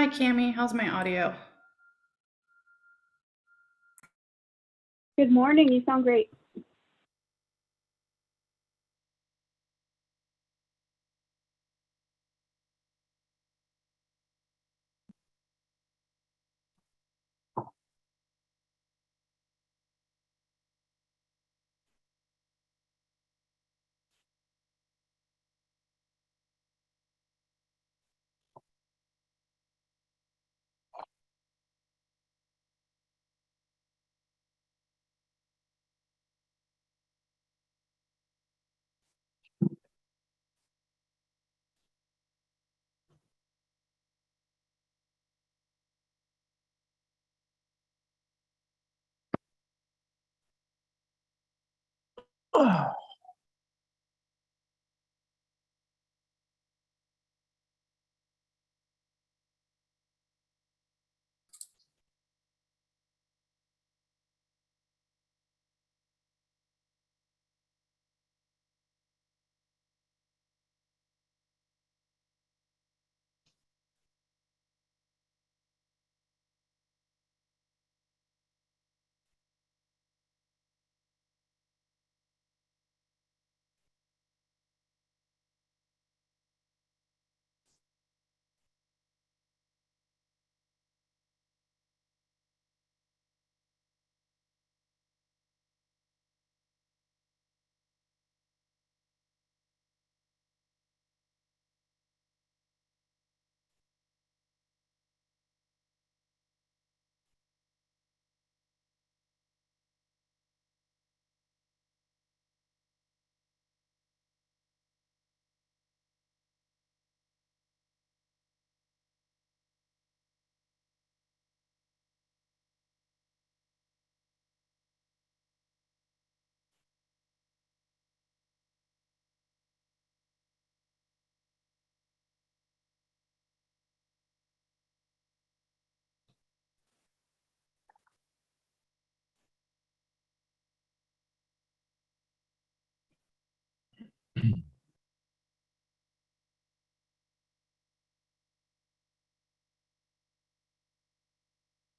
Hi, Cami. How's my audio? Good morning. You sound great.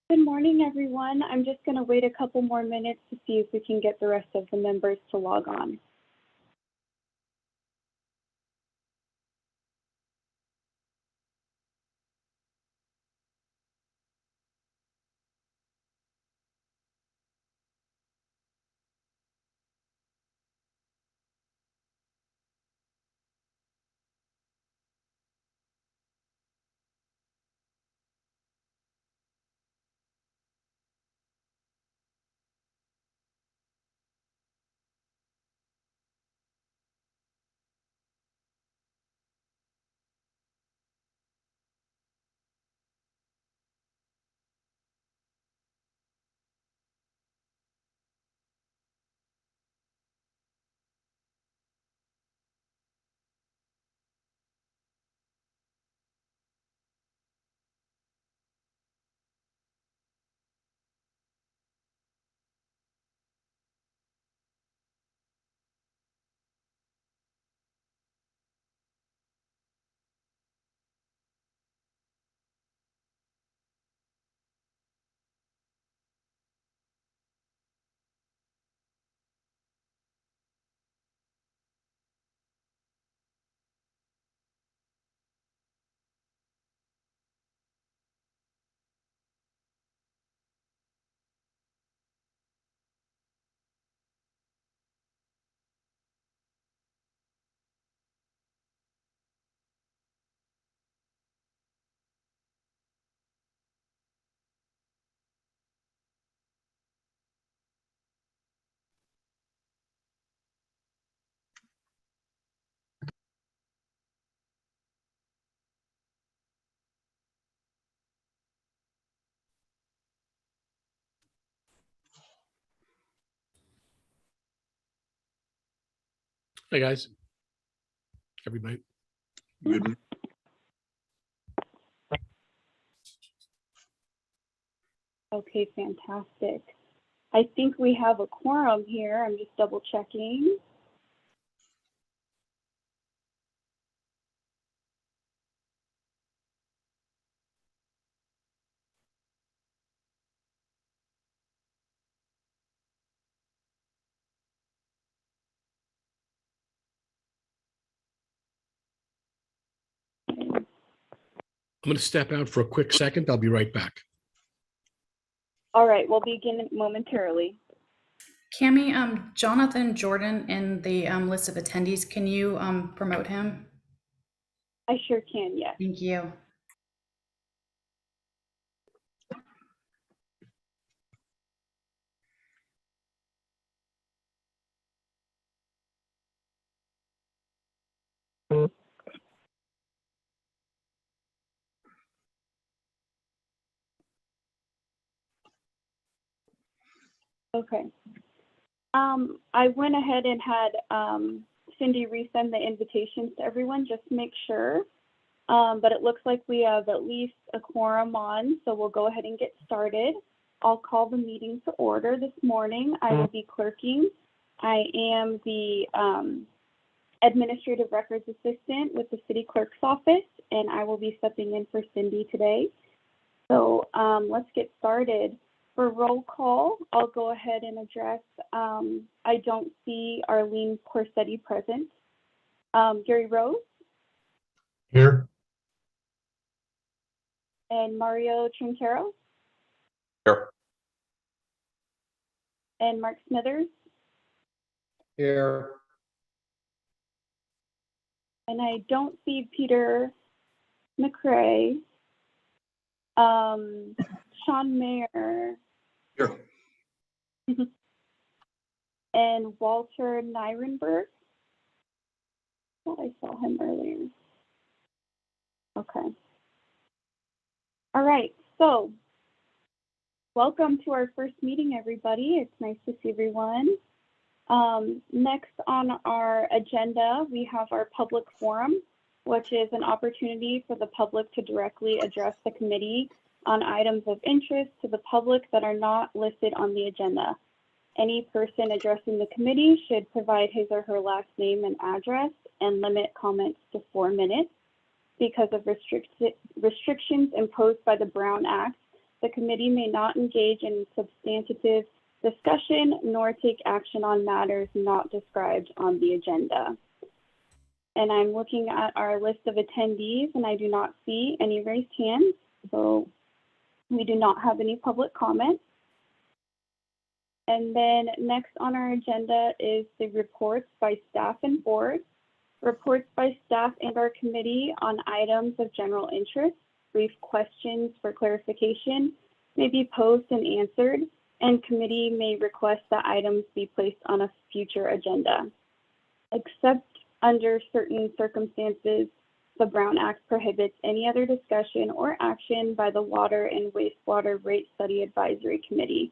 Good morning, everyone. I'm just going to wait a couple more minutes to see if we can get the rest of the members to log on. Hey guys, everybody. Good. Okay, fantastic. I think we have a quorum here. I'm just double checking. I'm going to step out for a quick second. I'll be right back. All right, we'll begin momentarily. Cami, Jonathan Jordan in the list of attendees, can you promote him? I sure can, yes. Thank you. Okay. I went ahead and had Cindy resend the invitations to everyone just to make sure. But it looks like we have at least a quorum on, so we'll go ahead and get started. I'll call the meeting to order this morning. I will be clerking. I am the administrative records assistant with the city clerk's office, and I will be stepping in for Cindy today. So let's get started. For roll call, I'll go ahead and address, I don't see Arlene Corsetti present. Gary Rose? Here. And Mario Trinchero? Here. And Mark Smithers? Here. And I don't see Peter McRae. Sean Mayer. Here. And Walter Nirenberg. I thought I saw him earlier. Okay. All right, so welcome to our first meeting, everybody. It's nice to see everyone. Next on our agenda, we have our public forum, which is an opportunity for the public to directly address the committee on items of interest to the public that are not listed on the agenda. Any person addressing the committee should provide his or her last name and address and limit comments to 4 minutes. Because of restrictions imposed by the Brown Act, the committee may not engage in substantive discussion nor take action on matters not described on the agenda. And I'm looking at our list of attendees and I do not see any raised hands, so we do not have any public comments. And then next on our agenda is the reports by staff and board. Reports by staff and our committee on items of general interest, brief questions for clarification may be posed and answered, and committee may request that items be placed on a future agenda. Except under certain circumstances, the Brown Act prohibits any other discussion or action by the Water and Wastewater Rate Study Advisory Committee.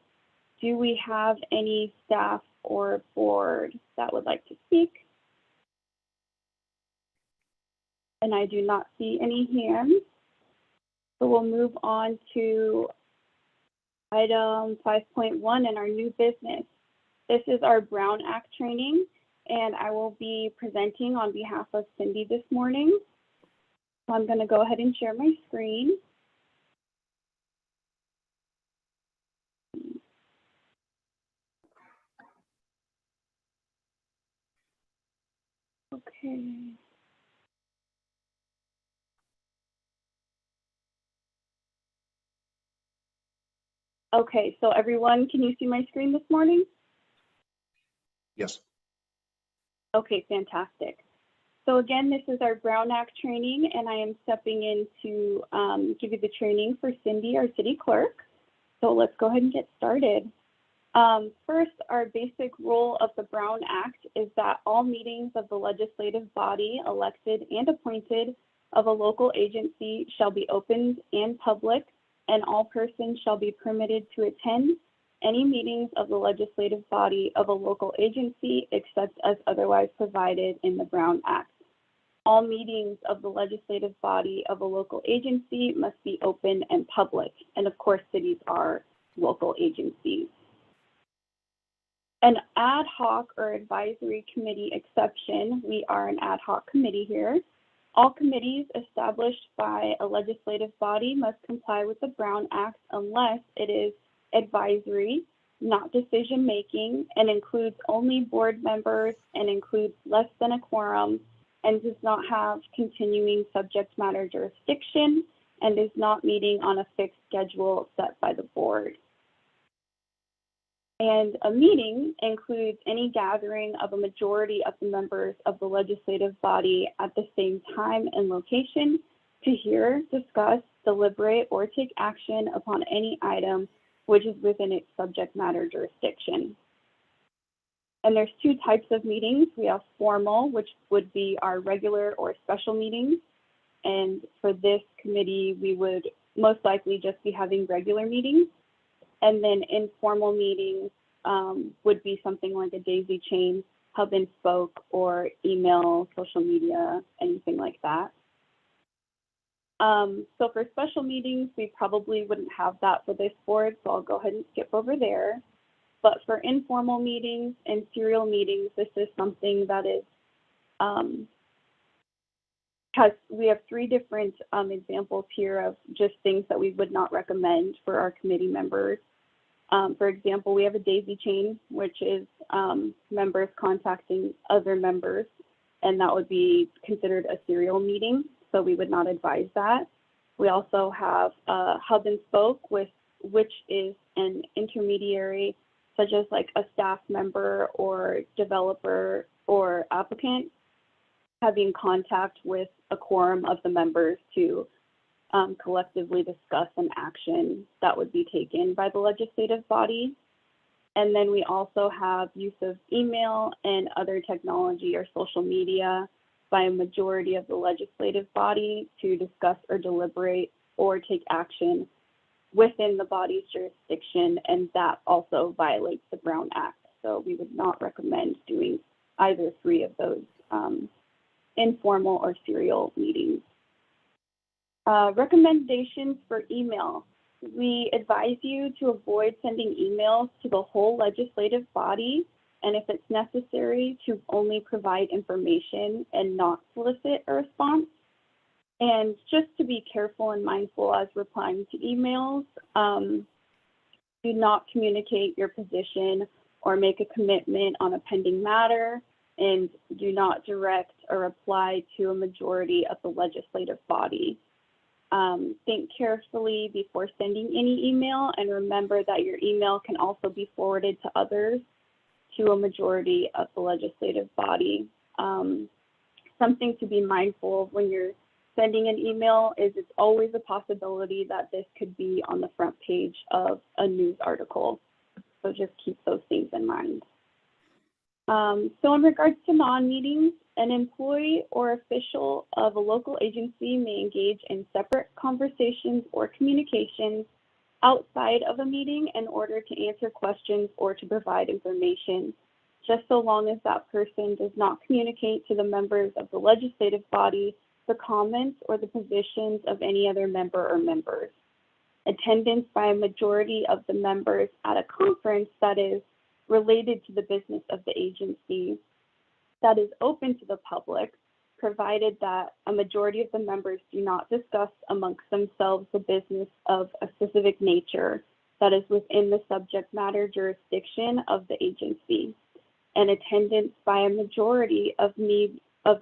Do we have any staff or board that would like to speak? And I do not see any hands. So we'll move on to item 5.1 in our new business. This is our Brown Act training, and I will be presenting on behalf of Cindy this morning. So I'm going to go ahead and share my screen. Okay. Okay, so everyone, can you see my screen this morning? Yes. Okay, fantastic. So again, this is our Brown Act training, and I am stepping in to give you the training for Cindy, our city clerk. So let's go ahead and get started. First, our basic rule of the Brown Act is that all meetings of the legislative body, elected and appointed, of a local agency shall be opened and public, and all persons shall be permitted to attend any meetings of the legislative body of a local agency except as otherwise provided in the Brown Act. All meetings of the legislative body of a local agency must be open and public, and of course cities are local agencies. An ad hoc or advisory committee exception, we are an ad hoc committee here. All committees established by a legislative body must comply with the Brown Act unless it is advisory, not decision-making, and includes only board members and includes less than a quorum and does not have continuing subject matter jurisdiction and is not meeting on a fixed schedule set by the board. And a meeting includes any gathering of a majority of the members of the legislative body at the same time and location to hear, discuss, deliberate, or take action upon any item which is within its subject matter jurisdiction. And there's two types of meetings. We have formal, which would be our regular or special meetings. And for this committee, we would most likely just be having regular meetings. And then informal meetings would be something like a daisy chain, hub and spoke, or email, social media, anything like that. So for special meetings, we probably wouldn't have that for this board, so I'll go ahead and skip over there. But for informal meetings and serial meetings, this is something that is, we have three different examples here of just things that we would not recommend for our committee members. For example, we have a daisy chain, which is members contacting other members, and that would be considered a serial meeting, so we would not advise that. We also have a hub and spoke, which is an intermediary, such as like a staff member or developer or applicant, having contact with a quorum of the members to collectively discuss an action that would be taken by the legislative body. And then we also have use of email and other technology or social media by a majority of the legislative body to discuss or deliberate or take action within the body's jurisdiction, and that also violates the Brown Act. So we would not recommend doing either three of those informal or serial meetings. Recommendations for email. We advise you to avoid sending emails to the whole legislative body, and if it's necessary, to only provide information and not solicit a response. And just to be careful and mindful as replying to emails, do not communicate your position or make a commitment on a pending matter, and do not direct a reply to a majority of the legislative body. Think carefully before sending any email, and remember that your email can also be forwarded to others to a majority of the legislative body. Something to be mindful of when you're sending an email is it's always a possibility that this could be on the front page of a news article. So just keep those things in mind. So in regards to non-meetings, an employee or official of a local agency may engage in separate conversations or communications outside of a meeting in order to answer questions or to provide information, just so long as that person does not communicate to the members of the legislative body the comments or the positions of any other member or members. Attendance by a majority of the members at a conference that is related to the business of the agency that is open to the public, provided that a majority of the members do not discuss amongst themselves the business of a specific nature that is within the subject matter jurisdiction of the agency, and attendance by a majority of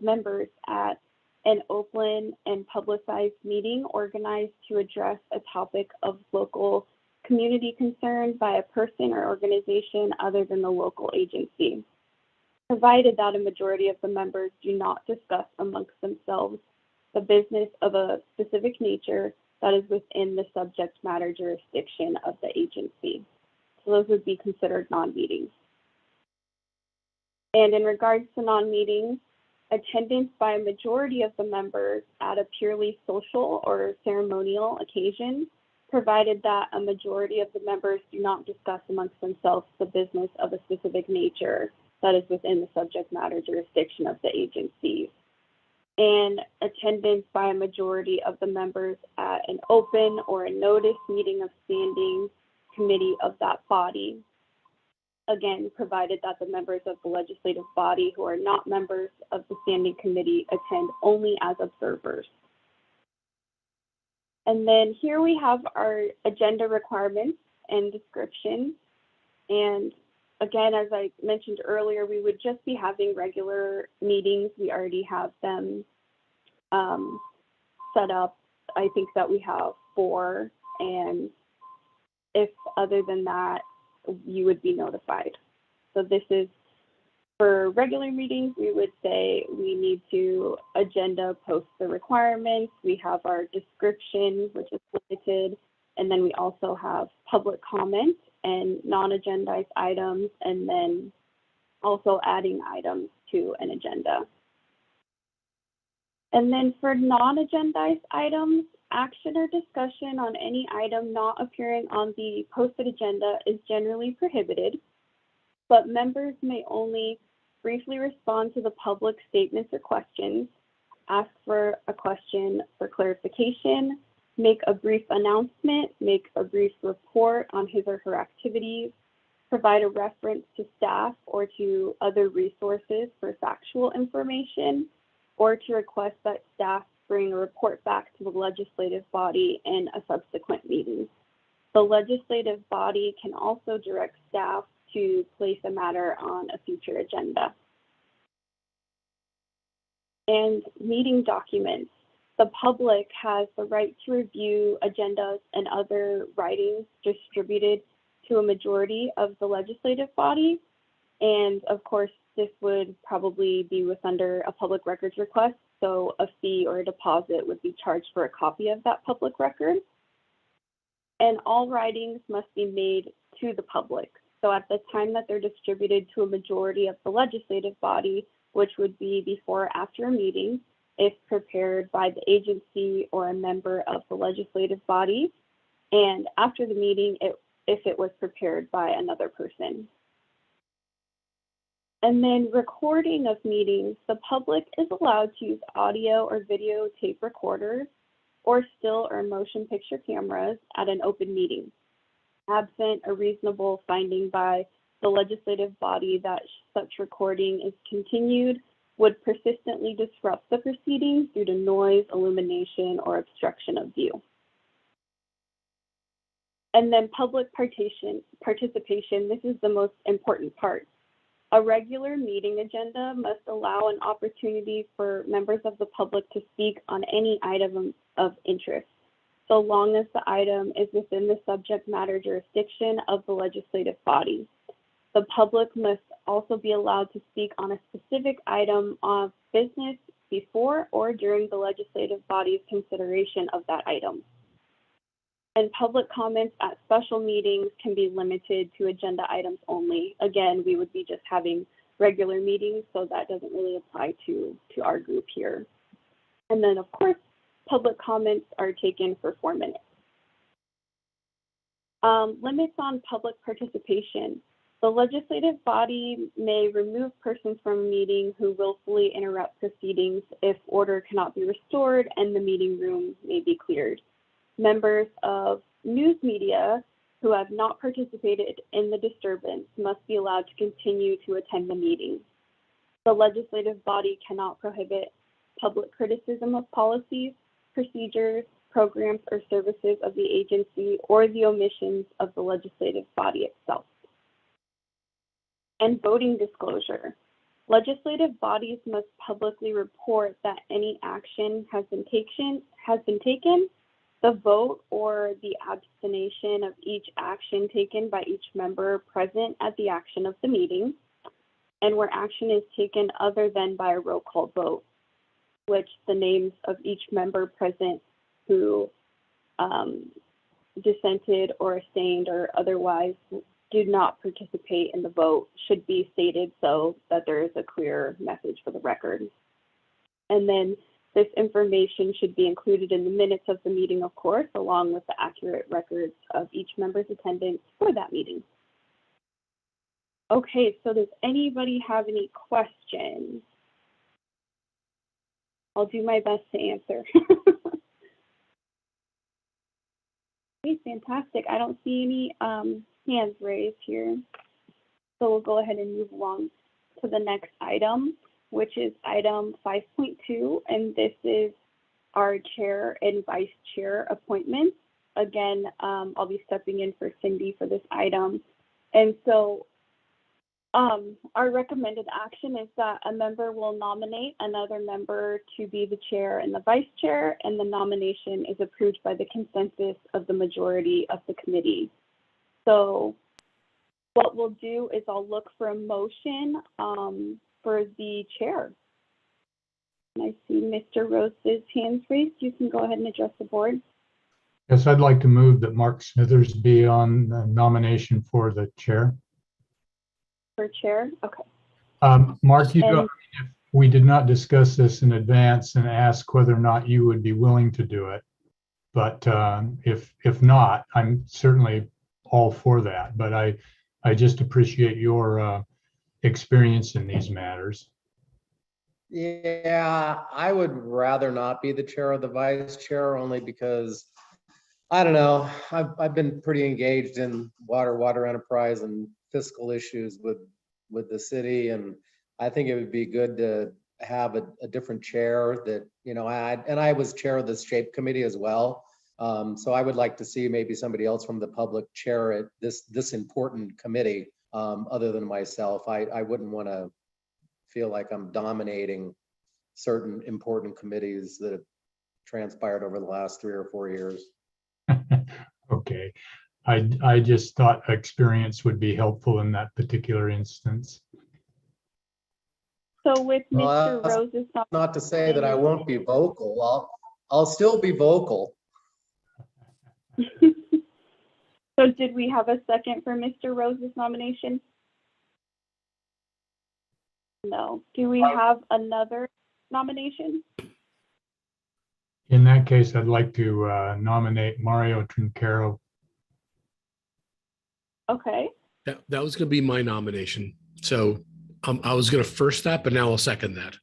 members at an open and publicized meeting organized to address a topic of local community concern by a person or organization other than the local agency, provided that a majority of the members do not discuss amongst themselves the business of a specific nature that is within the subject matter jurisdiction of the agency. So those would be considered non-meetings. And in regards to non-meetings, attendance by a majority of the members at a purely social or ceremonial occasion, provided that a majority of the members do not discuss amongst themselves the business of a specific nature that is within the subject matter jurisdiction of the agency. And attendance by a majority of the members at an open or a notice meeting of standing committee of that body. Again, provided that the members of the legislative body who are not members of the standing committee attend only as observers. And then here we have our agenda requirements and description. And again, as I mentioned earlier, we would just be having regular meetings. We already have them set up I think that we have 4, and if other than that, you would be notified. So this is for regular meetings. We would say we need to agenda post the requirements. We have our description, which is limited, and then we also have public comment and non-agendized items, and then also adding items to an agenda. And then for non-agendized items, action or discussion on any item not appearing on the posted agenda is generally prohibited, but members may only briefly respond to the public statements or questions, ask for a question for clarification, make a brief announcement, make a brief report on his or her activities, provide a reference to staff or to other resources for factual information, or to request that staff bring a report back to the legislative body in a subsequent meeting. The legislative body can also direct staff to place a matter on a future agenda. And meeting documents. The public has the right to review agendas and other writings distributed to a majority of the legislative body. And of course, this would probably be under a public records request, so a fee or a deposit would be charged for a copy of that public record. And all writings must be made to the public. So at the time that they're distributed to a majority of the legislative body, which would be before or after a meeting, if prepared by the agency or a member of the legislative body, and after the meeting, if it was prepared by another person. And then recording of meetings, the public is allowed to use audio or video tape recorders or still or motion picture cameras at an open meeting. Absent a reasonable finding by the legislative body that such recording is continued, would persistently disrupt the proceedings due to noise, illumination, or obstruction of view. And then public participation, this is the most important part. A regular meeting agenda must allow an opportunity for members of the public to speak on any item of interest, so long as the item is within the subject matter jurisdiction of the legislative body. The public must also be allowed to speak on a specific item of business before or during the legislative body's consideration of that item. And public comments at special meetings can be limited to agenda items only. Again, we would be just having regular meetings, so that doesn't really apply to our group here. And then, of course, public comments are taken for 4 minutes. Limits on public participation. The legislative body may remove persons from a meeting who willfully interrupt proceedings if order cannot be restored and the meeting room may be cleared. Members of news media who have not participated in the disturbance must be allowed to continue to attend the meeting. The legislative body cannot prohibit public criticism of policies, procedures, programs, or services of the agency or the omissions of the legislative body itself. And voting disclosure. Legislative bodies must publicly report that any action has been taken. The vote or the abstention of each action taken by each member present at the action of the meeting, and where action is taken other than by a roll call vote, which the names of each member present who dissented or abstained or otherwise did not participate in the vote should be stated so that there is a clear message for the record. And then this information should be included in the minutes of the meeting, of course, along with the accurate records of each member's attendance for that meeting. Okay, so does anybody have any questions? I'll do my best to answer. Okay, fantastic. I don't see any hands raised here. So we'll go ahead and move along to the next item, which is item 5.2, and this is our chair and vice chair appointments. Again, I'll be stepping in for Cindy for this item. And so Our recommended action is that a member will nominate another member to be the chair and the vice chair, and the nomination is approved by the consensus of the majority of the committee. So what we'll do is I'll look for a motion for the chair. And I see Mr. Rose's hands raised. You can go ahead and address the board. Yes, I'd like to move that Mark Smithers be on the nomination for the chair. For chair, okay. Mark, And- we did not discuss this in advance and ask whether or not you would be willing to do it. But if not, I'm certainly all for that. But I just appreciate your experience in these matters. Yeah, I would rather not be the chair or the vice chair, only because I don't know. I've been pretty engaged in water enterprise and fiscal issues with the city, and I think it would be good to have a different chair that, you know, I was chair of the SHAPE committee as well. So I would like to see maybe somebody else from the public chair at this important committee, other than myself. I wouldn't want to feel like I'm dominating certain important committees that have transpired over the last 3 or 4 years. Okay. I just thought experience would be helpful in that particular instance. So with Well, Mr. Rose's Not to say that I won't be vocal. I'll still be vocal. So did we have a second for Mr. Rose's nomination? No. Do we have another nomination? In that case, I'd like to nominate Mario Trincaro. Okay. That was going to be my nomination. So I was going to first that, but now I'll second that.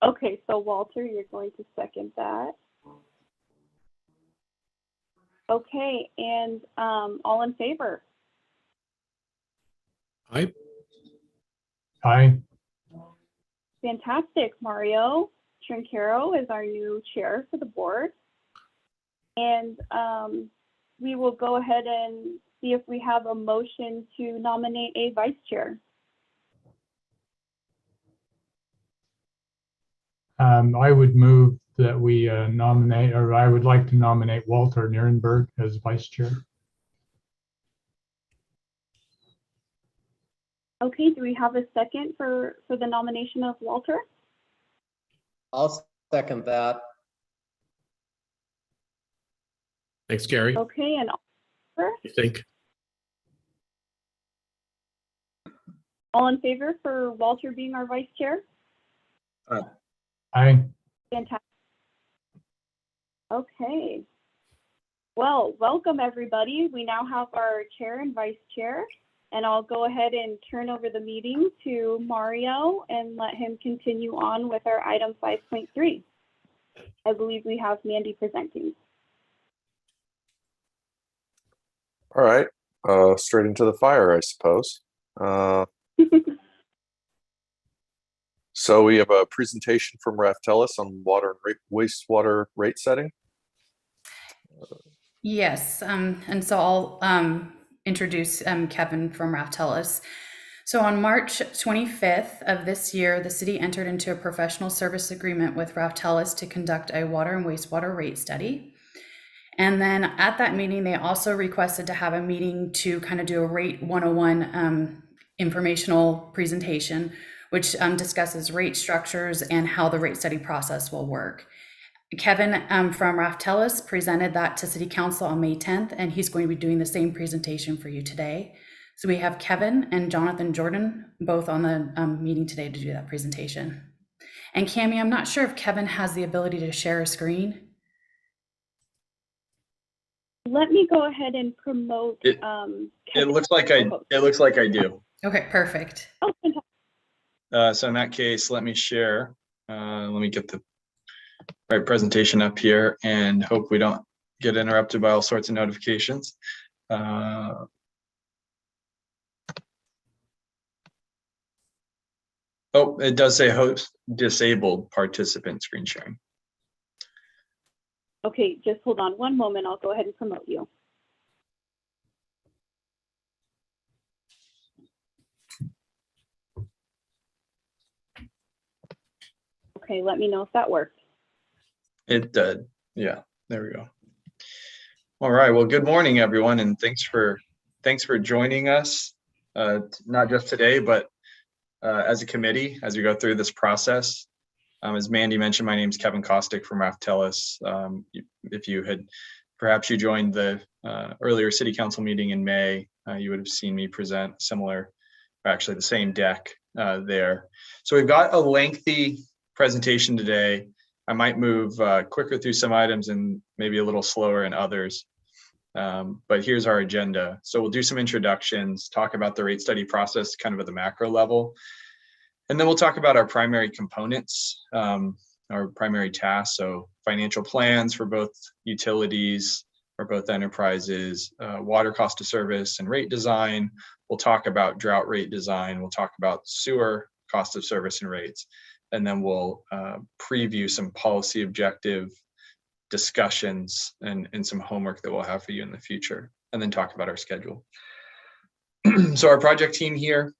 Okay, so Walter, you're going to second that. Okay, and all in favor? Aye. Aye. Fantastic. Mario Trincaro is our new chair for the board. And we will go ahead and see if we have a motion to nominate a vice chair. I would move that we nominate, or I would like to nominate Walter Nierenberg as vice chair. Okay, do we have a second for the nomination of Walter? I'll second that. Thanks, Gary. Okay, and You think? all in favor for Walter being our vice chair? Aye. Fantastic. Okay. Well, welcome everybody. We now have our chair and vice chair, and I'll go ahead and turn over the meeting to Mario and let him continue on with our item 5.3. I believe we have Mandy presenting. All right, straight into the fire, I suppose. So we have a presentation from Raftelis on water and wastewater rate setting. Yes, and so I'll introduce Kevin from Raftelis. So on March 25th of this year, the city entered into a professional service agreement with Raftelis to conduct a water and wastewater rate study. And then at that meeting, they also requested to have a meeting to kind of do a Rate 101 informational presentation, which discusses rate structures and how the rate study process will work. Kevin from Raftelis presented that to City Council on May 10th, and he's going to be doing the same presentation for you today. So we have Kevin and Jonathan Jordan both on the meeting today to do that presentation. And Cami, I'm not sure if Kevin has the ability to share a screen. Let me go ahead and promote. It Kevin. looks like I do. Okay, perfect. Oh, fantastic. So in that case, let me share. Let me get the right presentation up here and hope we don't get interrupted by all sorts of notifications. Oh, it does say host disabled participant screen sharing. Okay, just hold on one moment. I'll go ahead and promote you. Okay, let me know if that worked. It did. Yeah, there we go. All right. Well, good morning, everyone, and thanks for joining us. Not just today, but as a committee, as we go through this process. As Mandy mentioned, my name is Kevin Kostick from Raftelis. If you had perhaps you joined the earlier City Council meeting in May, you would have seen me present similar, or actually the same deck there. So we've got a lengthy presentation today. I might move quicker through some items and maybe a little slower in others. But here's our agenda. So we'll do some introductions, talk about the rate study process kind of at the macro level. And then we'll talk about our primary components, our primary tasks. So financial plans for both utilities or both enterprises, water cost of service and rate design. We'll talk about drought rate design. We'll talk about sewer cost of service and rates. And then we'll preview some policy objective discussions and some homework that we'll have for you in the future, and then talk about our schedule. So our project team here,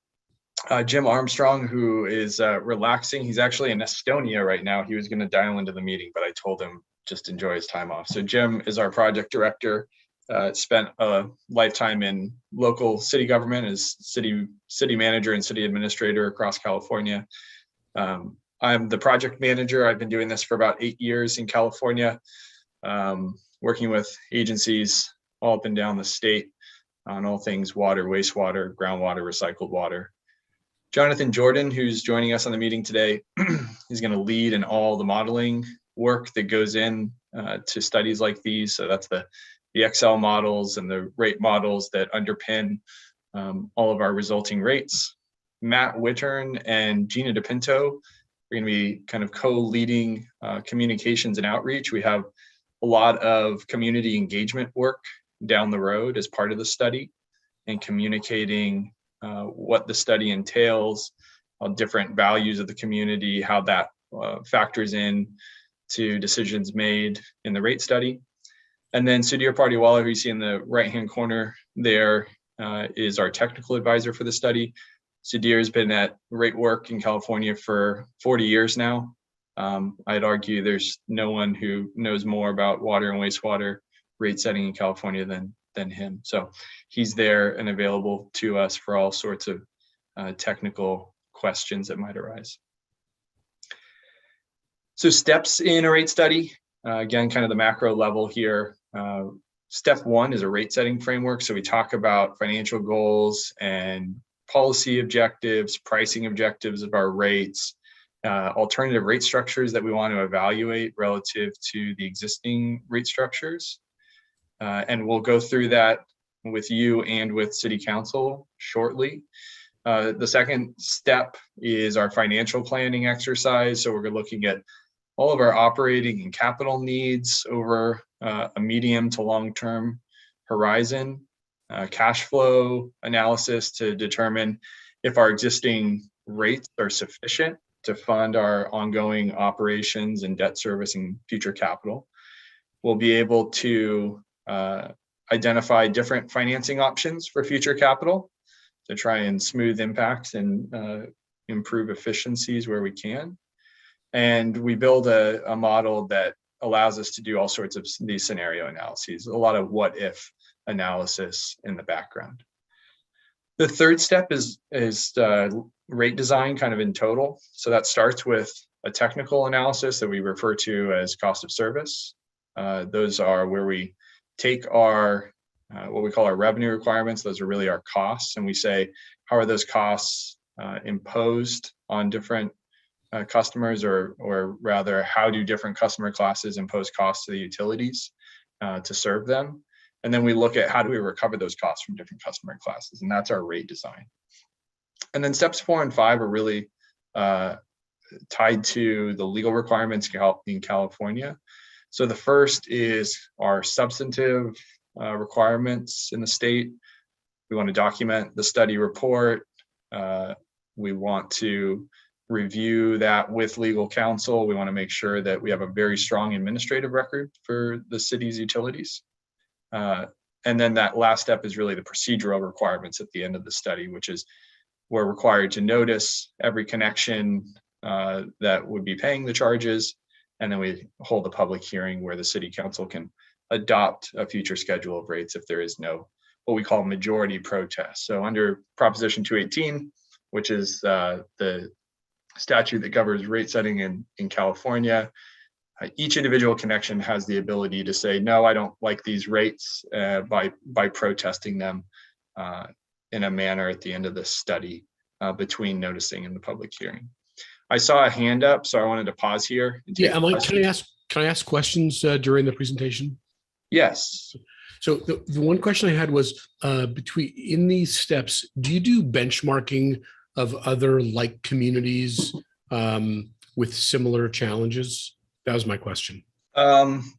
Jim Armstrong, who is relaxing. He's actually in Estonia right now. He was going to dial into the meeting, but I told him just enjoy his time off. So Jim is our project director, spent a lifetime in local city government as city manager and city administrator across California. I'm the project manager. I've been doing this for about 8 years in California, working with agencies all up and down the state on all things water, wastewater, groundwater, recycled water. Jonathan Jordan, who's joining us on the meeting today, he's going to lead in all the modeling work that goes in to studies like these. So that's the Excel models and the rate models that underpin all of our resulting rates. Matt Wittern and Gina DePinto, we're going to be kind of co-leading communications and outreach. We have a lot of community engagement work down the road as part of the study, and communicating what the study entails, different values of the community, how that factors in to decisions made in the rate study. And then Sudhir Pardiwala, who you see in the right-hand corner there, is our technical advisor for the study. Sudhir has been at rate work in California for 40 years now. I'd argue there's no one who knows more about water and wastewater rate setting in California than him. So he's there and available to us for all sorts of technical questions that might arise. So steps in a rate study, again, kind of the macro level here. Step one is a rate setting framework. So we talk about financial goals and policy objectives, pricing objectives of our rates, alternative rate structures that we want to evaluate relative to the existing rate structures. And we'll go through that with you and with City Council shortly. The second step is our financial planning exercise. So we're looking at all of our operating and capital needs over a medium to long-term horizon, cash flow analysis to determine if our existing rates are sufficient to fund our ongoing operations and debt service and future capital. We'll be able to identify different financing options for future capital to try and smooth impacts and improve efficiencies where we can. And we build a model that allows us to do all sorts of these scenario analyses, a lot of what if analysis in the background. The third step is rate design kind of in total. So that starts with a technical analysis that we refer to as cost of service. Those are where we take our what we call our revenue requirements. Those are really our costs, and we say, how are those costs imposed on different customers, or rather, how do different customer classes impose costs to the utilities to serve them? And then we look at how do we recover those costs from different customer classes, and that's our rate design. And then steps 4 and 5 are really tied to the legal requirements in California. So the first is our substantive requirements in the state. We want to document the study report. We want to review that with legal counsel. We want to make sure that we have a very strong administrative record for the city's utilities. And then that last step is really the procedural requirements at the end of the study, which is we're required to notice every connection that would be paying the charges. And then we hold a public hearing where the city council can adopt a future schedule of rates if there is no, what we call majority protest. So under Proposition 218, which is the statute that governs rate setting in California, each individual connection has the ability to say, no, I don't like these rates by protesting them in a manner at the end of the study between noticing and the public hearing. I saw a hand up, so I wanted to pause here. And Yeah, can I ask questions during the presentation? Yes. So the one question I had was in these steps, do you do benchmarking of other like communities with similar challenges? That was my question.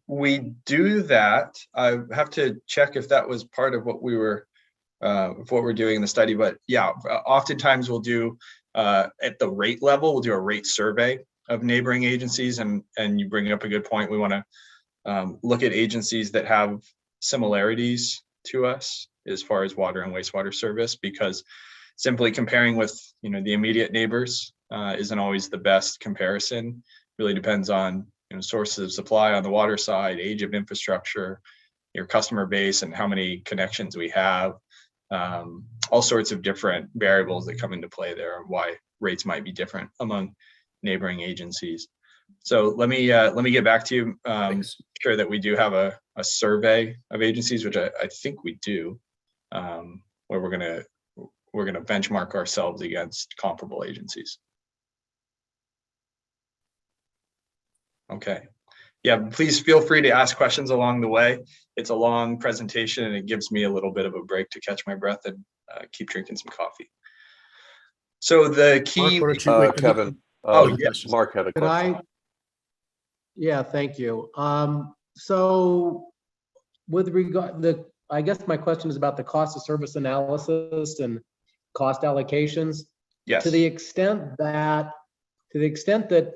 We do that. I have to check if that was part of what we were, what we're doing in the study, but yeah, oftentimes we'll do at the rate level, we'll do a rate survey of neighboring agencies, and you bring up a good point. We want to look at agencies that have similarities to us as far as water and wastewater service, because simply comparing with the immediate neighbors isn't always the best comparison. Really depends on sources of supply on the water side, age of infrastructure, your customer base, and how many connections we have. All sorts of different variables that come into play there, and why rates might be different among neighboring agencies. So let me get back to you. Sure that we do have a survey of agencies, which I think we do, where we're gonna benchmark ourselves against comparable agencies. Okay. Yeah, please feel free to ask questions along the way. It's a long presentation and it gives me a little bit of a break to catch my breath and keep drinking some coffee. So the key, Kevin, yes. Mark had a Could question. Yeah, thank you. So with regard, I guess my question is about the cost of service analysis and cost allocations. Yes. To the extent that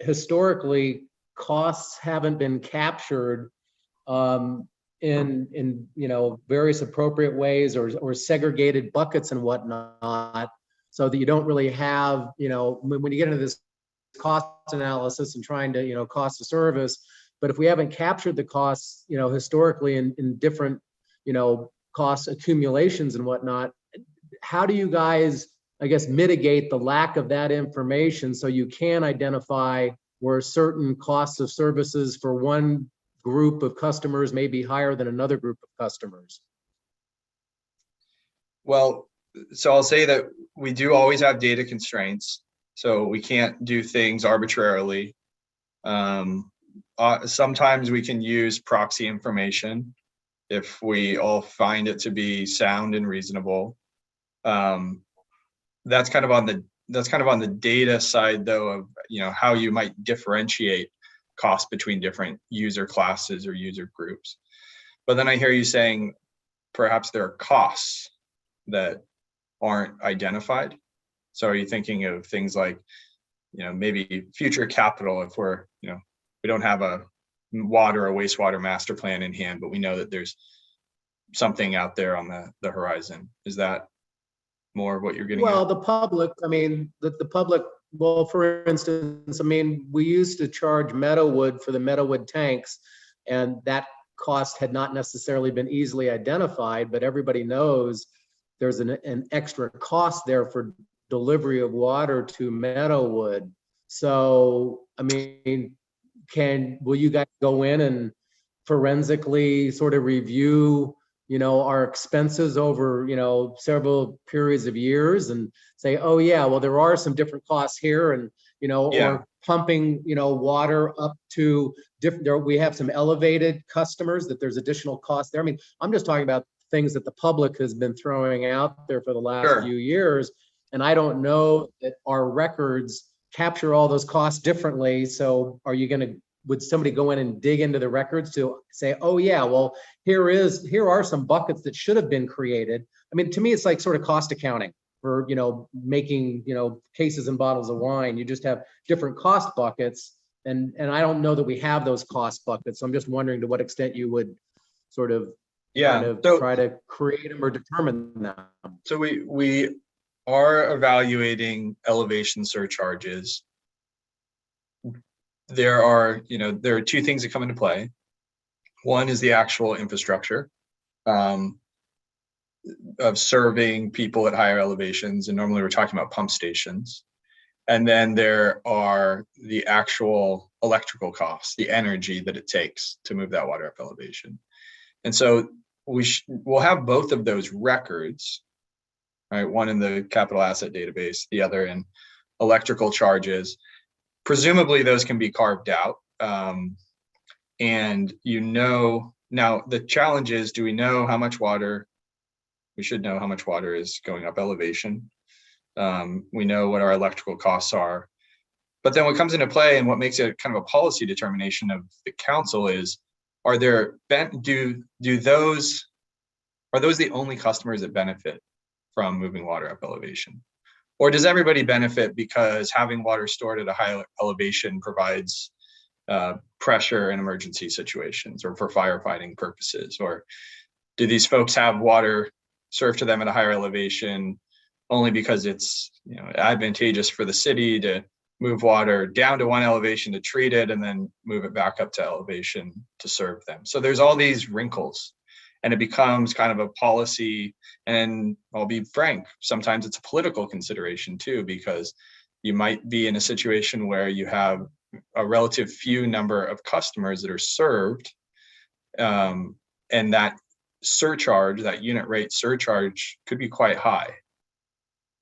historically costs haven't been captured in various appropriate ways or segregated buckets and whatnot, so that you don't really have, when you get into this cost analysis and trying to, cost of service, but if we haven't captured the costs, historically in different, cost accumulations and whatnot, how do you guys, I guess, mitigate the lack of that information so you can identify where certain costs of services for one group of customers may be higher than another group of customers? Well, so I'll say that we do always have data constraints, so we can't do things arbitrarily. Sometimes we can use proxy information if we all find it to be sound and reasonable. That's kind of on the data side, though, of how you might differentiate costs between different user classes or user groups. But then I hear you saying perhaps there are costs that aren't identified. So are you thinking of things like, maybe future capital if we don't have a water or wastewater master plan in hand, but we know that there's something out there on the horizon? Is that more what you're getting Well, at? the public, the public, well, for instance, we used to charge Meadowwood for the Meadowwood tanks, and that cost had not necessarily been easily identified, but everybody knows there's an extra cost there for delivery of water to Meadowwood. So, will you guys go in and forensically sort of review our expenses over, several periods of years and say, oh yeah, well, there are some different costs here, and, or pumping, water up to different, we have some elevated customers that there's additional costs there. I'm just talking about things that the public has been throwing out there for the last few years. And I don't know that our records capture all those costs differently. So would somebody go in and dig into the records to say, oh yeah, well, here are some buckets that should have been created? To me, it's like sort of cost accounting for, making, cases and bottles of wine. You just have different cost buckets. And I don't know that we have those cost buckets. So I'm just wondering to what extent you would sort of try to create them or determine them. So we are evaluating elevation surcharges there are two things that come into play. One is the actual infrastructure of serving people at higher elevations, and normally we're talking about pump stations. And then there are the actual electrical costs, the energy that it takes to move that water up elevation. And so we'll have both of those records, right? One in the capital asset database, the other in electrical charges. Presumably those can be carved out. And now the challenge is, do we know how much water? We should know how much water is going up elevation. We know what our electrical costs are. But then what comes into play and what makes it kind of a policy determination of the council is, are those the only customers that benefit from moving water up elevation? Or does everybody benefit because having water stored at a high elevation provides pressure in emergency situations or for firefighting purposes? Or do these folks have water served to them at a higher elevation only because it's advantageous for the city to move water down to one elevation to treat it and then move it back up to elevation to serve them? So there's all these wrinkles, and it becomes kind of a policy. And I'll be frank, sometimes it's a political consideration too, because you might be in a situation where you have a relative few number of customers that are served, and that surcharge, that unit rate surcharge, could be quite high.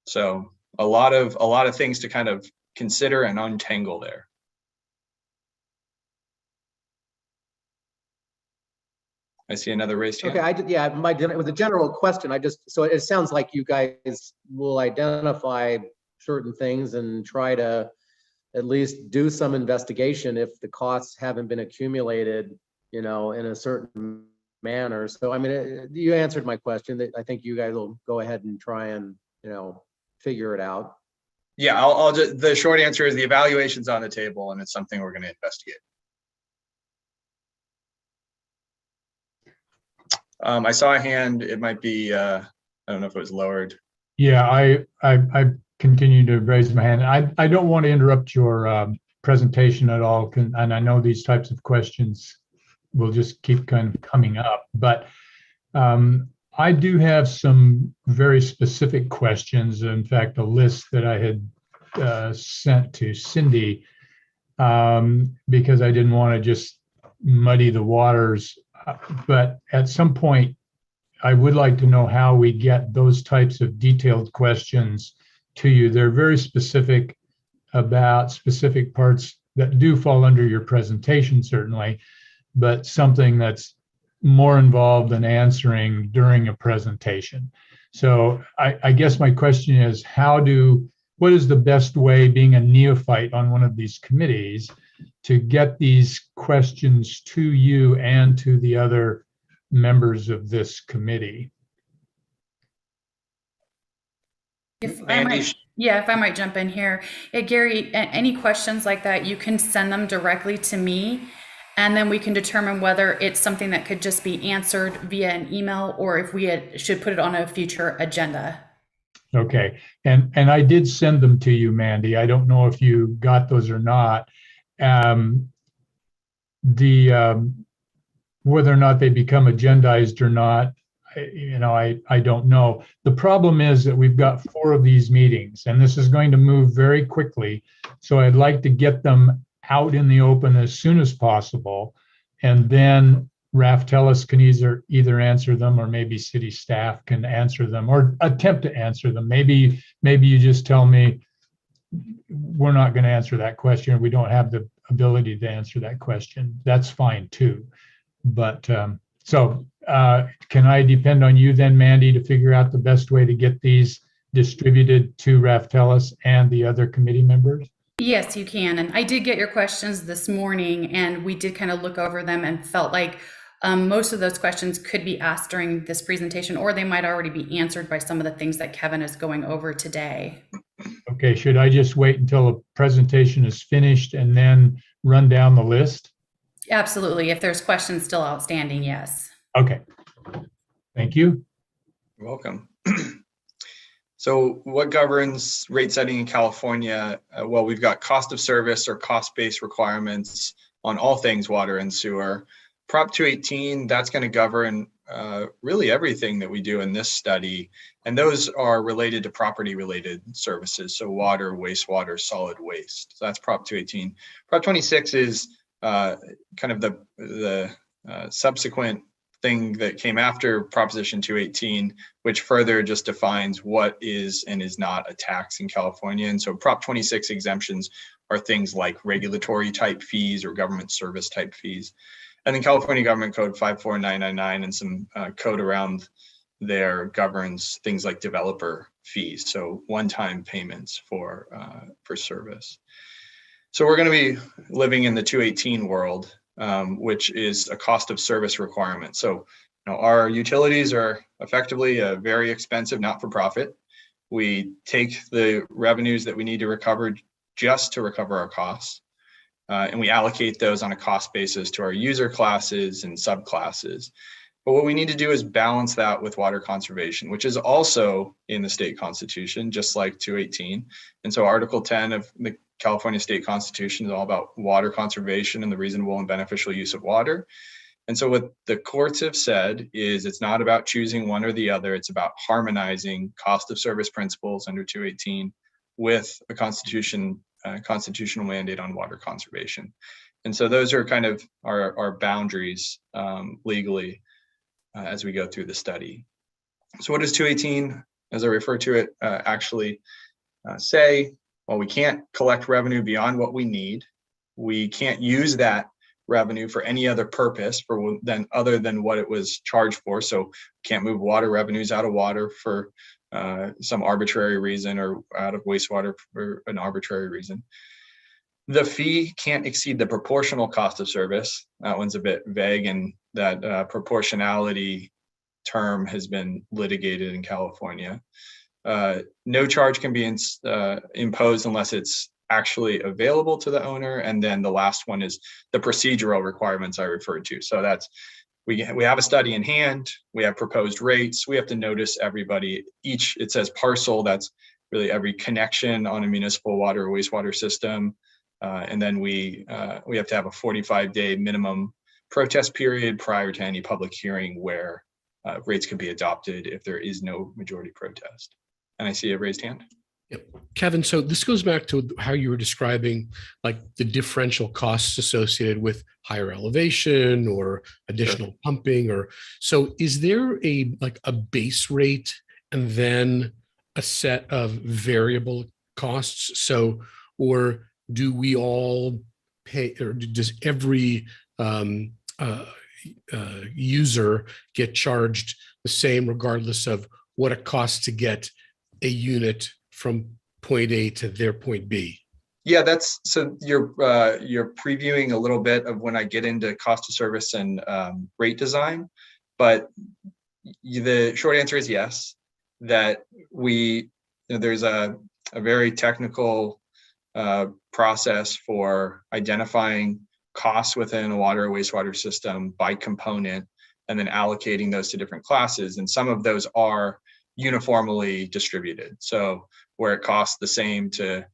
So a lot of things to kind of consider and untangle there. I see another raised hand. Okay, it was a general question. So it sounds like you guys will identify certain things and try to at least do some investigation if the costs haven't been accumulated, in a certain manner. So, I mean, you answered my question. That I think you guys will go ahead and try and, figure it out. Yeah, I'll just, the short answer is the evaluation's on the table and it's something we're going to investigate. I saw a hand. It might be, I don't know if it was lowered. Yeah, I continue to raise my hand. I don't want to interrupt your presentation at all, and I know these types of questions will just keep kind of coming up, but I do have some very specific questions. In fact, a list that I had sent to Cindy because I didn't want to just muddy the waters. But at some point, I would like to know how we get those types of detailed questions to you. They're very specific about specific parts that do fall under your presentation, certainly, but something that's more involved than answering during a presentation. So I guess my question is, what is the best way, being a neophyte on one of these committees, to get these questions to you and to the other members of this committee? If I might jump in here. Gary, any questions like that, you can send them directly to me, and then we can determine whether it's something that could just be answered via an email or if we should put it on a future agenda. Okay, and I did send them to you, Mandy. I don't know if you got those or not. Whether or not they become agendized or not, I don't know. The problem is that we've got 4 of these meetings, and this is going to move very quickly. So I'd like to get them out in the open as soon as possible, and then Raftelis can either answer them, or maybe city staff can answer them or attempt to answer them. Maybe you just tell me we're not going to answer that question, or we don't have the ability to answer that question. That's fine too. But can I depend on you then, Mandy, to figure out the best way to get these distributed to Raftelis and the other committee members? Yes, you can. And I did get your questions this morning, and we did kind of look over them and felt like most of those questions could be asked during this presentation, or they might already be answered by some of the things that Kevin is going over today. Okay, should I just wait until the presentation is finished and then run down the list? Absolutely. If there's questions still outstanding, yes. Okay, thank you. You're welcome. So what governs rate setting in California? Well, we've got cost of service or cost-based requirements on all things water and sewer. Prop 218, that's going to govern really everything that we do in this study. And those are related to property-related services. So water, wastewater, solid waste. So that's Prop 218. Prop 26 is kind of the subsequent thing that came after Proposition 218, which further just defines what is and is not a tax in California. And so Prop 26 exemptions are things like regulatory type fees or government service type fees. And then California Government Code 54999 and some code around there governs things like developer fees, so one-time payments for service. So we're going to be living in the 218 world, which is a cost of service requirement. So our utilities are effectively a very expensive not-for-profit. We take the revenues that we need to recover just to recover our costs, and we allocate those on a cost basis to our user classes and subclasses. But what we need to do is balance that with water conservation, which is also in the state constitution, just like 218. And so Article 10 of the California State Constitution is all about water conservation and the reasonable and beneficial use of water. And so what the courts have said is it's not about choosing one or the other. It's about harmonizing cost of service principles under 218 with a constitutional mandate on water conservation. And so those are kind of our boundaries legally as we go through the study. So what does 218, as I refer to it, actually say? Well, we can't collect revenue beyond what we need. We can't use that revenue for any other purpose other than what it was charged for. So can't move water revenues out of water for some arbitrary reason or out of wastewater for an arbitrary reason. The fee can't exceed the proportional cost of service. That one's a bit vague, and that proportionality term has been litigated in California. No charge can be imposed unless it's actually available to the owner. And then the last one is the procedural requirements I referred to. So that's, we have a study in hand, we have proposed rates, we have to notice everybody, it says parcel, that's really every connection on a municipal water or wastewater system. And then we have to have a 45-day minimum protest period prior to any public hearing where rates could be adopted if there is no majority protest. And I see a raised hand. Yep. Kevin, so this goes back to how you were describing like the differential costs associated with higher elevation or additional pumping, or so is there a base rate and then a set of variable costs? So, or do we all pay, or does every user get charged the same regardless of what it costs to get a unit from point A to their point B? Yeah, that's, so you're previewing a little bit of when I get into cost of service and rate design, but the short answer is yes, that there's a very technical process for identifying costs within a water or wastewater system by component and then allocating those to different classes. And some of those are uniformly distributed. So where it costs the same to,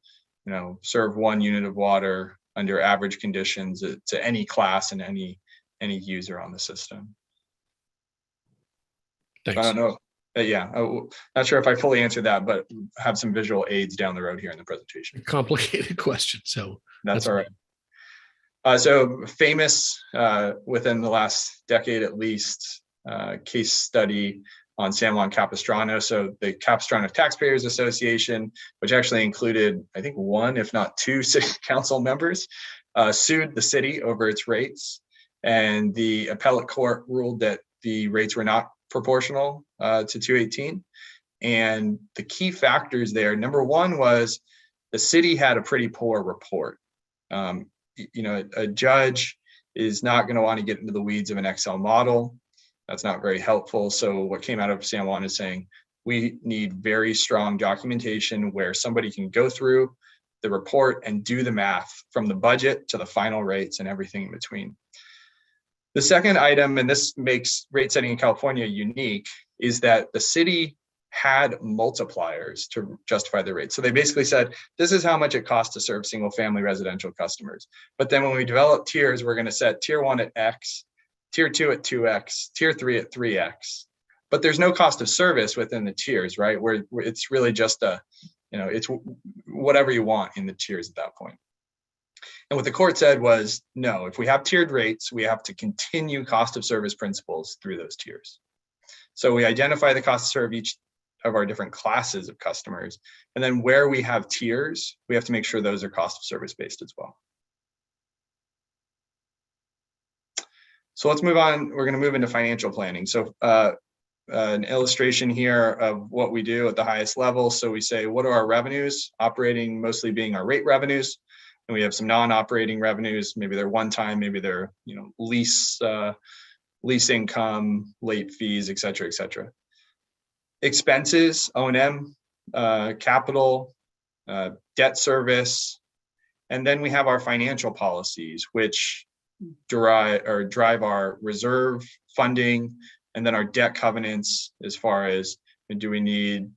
serve 1 unit of water under average conditions to any class and any user on the system. Thanks. I don't know. Not sure if I fully answered that, but have some visual aids down the road here in the presentation. A complicated question, so that's all right. So famous within the last decade at least, case study on San Juan Capistrano. So the Capistrano Taxpayers Association, which actually included, I think, 1, if not 2 city council members, sued the city over its rates. And the appellate court ruled that the rates were not proportional to 218. And the key factors there, number 1 was the city had a pretty poor report. A judge is not going to want to get into the weeds of an Excel model. That's not very helpful. So what came out of San Juan is saying we need very strong documentation where somebody can go through the report and do the math from the budget to the final rates and everything in between. The second item, and this makes rate setting in California unique, is that the city had multipliers to justify the rate. So they basically said, this is how much it costs to serve single family residential customers. But then when we develop tiers, we're going to set tier 1 at X, tier 2 at 2X, tier 3 at 3X. But there's no cost of service within the tiers, right? Where it's really just it's whatever you want in the tiers at that point. And what the court said was, no, if we have tiered rates, we have to continue cost of service principles through those tiers. So we identify the cost to serve each of our different classes of customers. And then where we have tiers, we have to make sure those are cost of service based as well. So let's move on. We're going to move into financial planning. So an illustration here of what we do at the highest level. So we say, what are our revenues? Operating mostly being our rate revenues. And we have some non-operating revenues. Maybe they're one-time, maybe they're lease income, late fees, et cetera, et cetera. Expenses, O&M, capital, debt service, and then we have our financial policies, which drive our reserve funding, and then our debt covenants as far as, do we need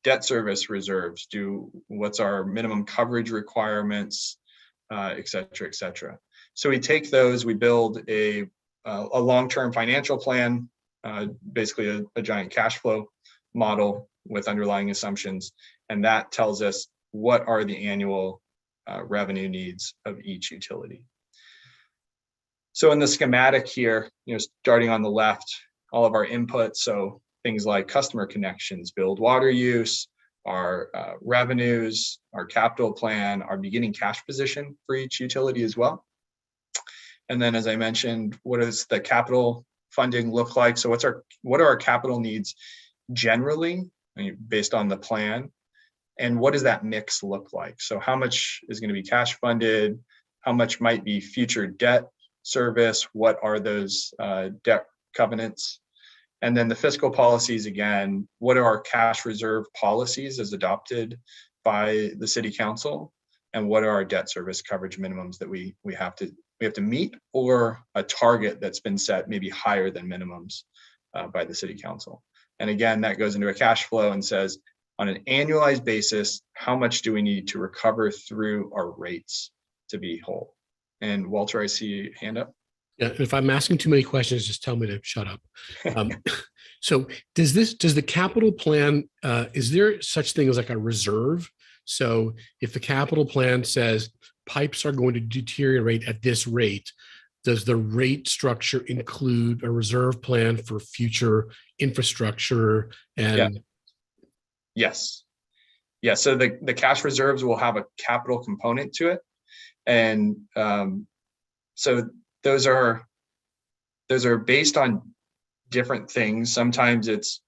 debt service reserves? What's our minimum coverage requirements, et cetera, et cetera. So we take those, we build a long-term financial plan, basically a giant cash flow model with underlying assumptions, and that tells us what are the annual revenue needs of each utility. So in the schematic here, starting on the left, all of our inputs, so things like customer connections, billed water use, our revenues, our capital plan, our beginning cash position for each utility as well. And then, as I mentioned, what does the capital funding look like? So what are our capital needs generally, based on the plan? And what does that mix look like? So how much is going to be cash funded? How much might be future debt service? What are those debt covenants? And then the fiscal policies, again, what are our cash reserve policies as adopted by the city council? And what are our debt service coverage minimums that we have to meet, or a target that's been set maybe higher than minimums by the city council? And again, that goes into a cash flow and says, on an annualized basis, how much do we need to recover through our rates to be whole? And Walter, I see a hand up. Yeah, and if I'm asking too many questions, just tell me to shut up. So does the capital plan, is there such thing as like a reserve? So if the capital plan says pipes are going to deteriorate at this rate, does the rate structure include a reserve plan for future infrastructure? And Yes. So the cash reserves will have a capital component to it. And so those are based on different things. Sometimes it's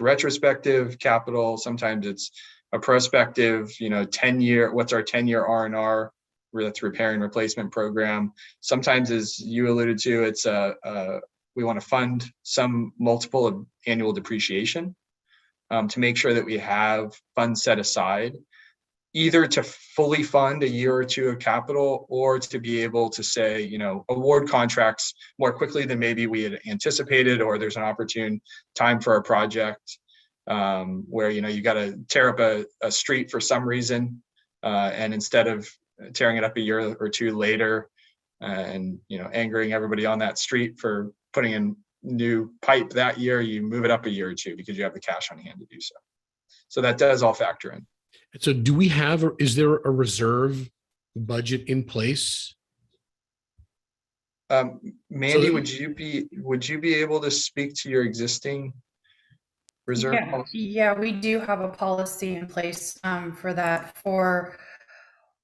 retrospective capital. Sometimes it's a prospective, 10-year, what's our 10-year R&R, that's repair and replacement program. Sometimes, as you alluded to, it's we want to fund some multiple of annual depreciation to make sure that we have funds set aside, either to fully fund a year or two of capital, or to be able to say, award contracts more quickly than maybe we had anticipated, or there's an opportune time for a project where, you got to tear up a street for some reason. And instead of tearing it up a year or two later and, angering everybody on that street for putting in new pipe that year, you move it up a year or two because you have the cash on hand to do so. So that does all factor in. so do we have, or is there a reserve budget in place? Mandy, So- would you be able to speak to your existing reserve policy? Yeah, we do have a policy in place for that. For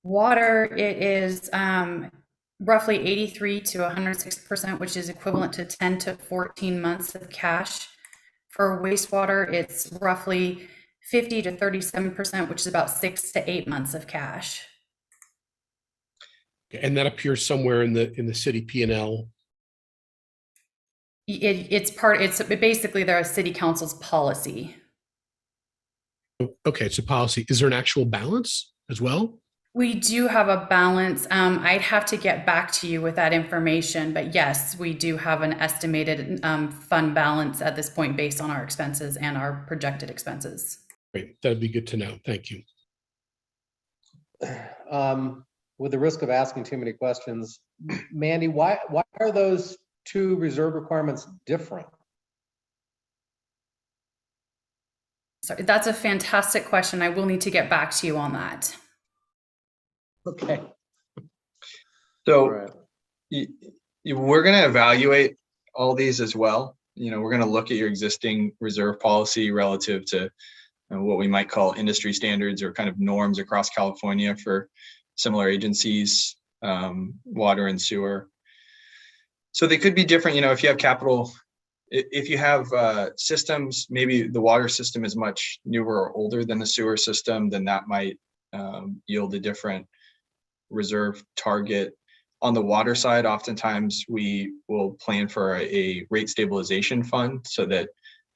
water, it is roughly 83 to 106%, which is equivalent to 10 to 14 months of cash. For wastewater, it's roughly 50 to 37%, which is about 6 to 8 months of cash. And that appears somewhere in the city P&L. It's basically their city council's policy. Okay, it's a policy. Is there an actual balance as well? We do have a balance. I'd have to get back to you with that information, but yes, we do have an estimated fund balance at this point based on our expenses and our projected expenses. Great, that'd be good to know. Thank you. With the risk of asking too many questions, Mandy, why are those two reserve requirements different? Sorry, that's a fantastic question. I will need to get back to you on that. Okay. So All right. we're going to evaluate all these as well. We're going to look at your existing reserve policy relative to what we might call industry standards or kind of norms across California for similar agencies, water and sewer. So they could be different, if you have capital, if you have systems, maybe the water system is much newer or older than the sewer system, then that might yield a different reserve target. On the water side, oftentimes we will plan for a rate stabilization fund so that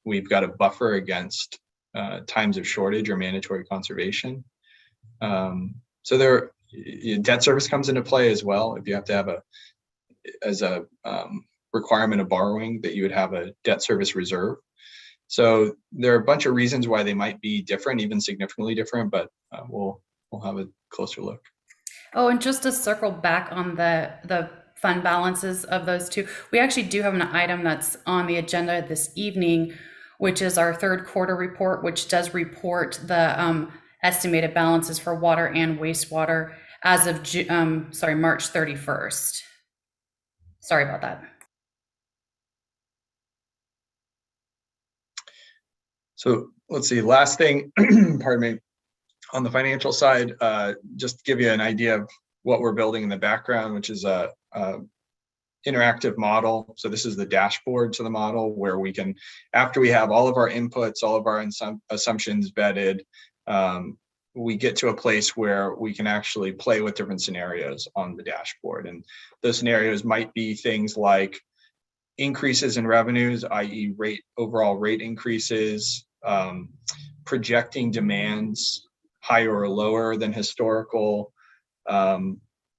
we've got a buffer against times of shortage or mandatory conservation. So debt service comes into play as well. If you have to have as a requirement of borrowing, that you would have a debt service reserve. So there are a bunch of reasons why they might be different, even significantly different, but we'll have a closer look. Oh, and just to circle back on the fund balances of those two, we actually do have an item that's on the agenda this evening, which is our third quarter report, which does report the estimated balances for water and wastewater as of March 31st. Sorry about that. So let's see, last thing, pardon me, on the financial side, just to give you an idea of what we're building in the background, which is a interactive model. So this is the dashboard to the model where we can, after we have all of our inputs, all of our assumptions vetted, we get to a place where we can actually play with different scenarios on the dashboard. And those scenarios might be things like increases in revenues, i.e. overall rate increases, projecting demands higher or lower than historical,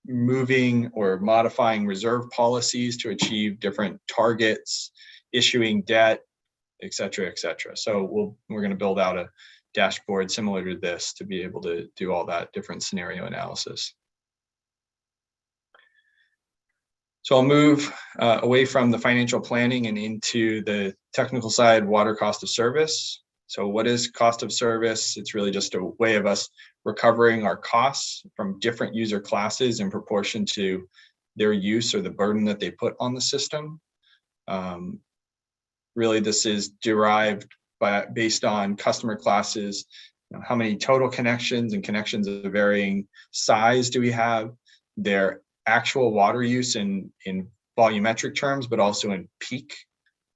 moving or modifying reserve policies to achieve different targets, issuing debt, et cetera, et cetera. So we're going to build out a dashboard similar to this to be able to do all that different scenario analysis. So I'll move away from the financial planning and into the technical side, water cost of service. So what is cost of service? It's really just a way of us recovering our costs from different user classes in proportion to their use or the burden that they put on the system. Really, this is derived based on customer classes. How many total connections and connections of varying size do we have? Their actual water use in volumetric terms, but also in peak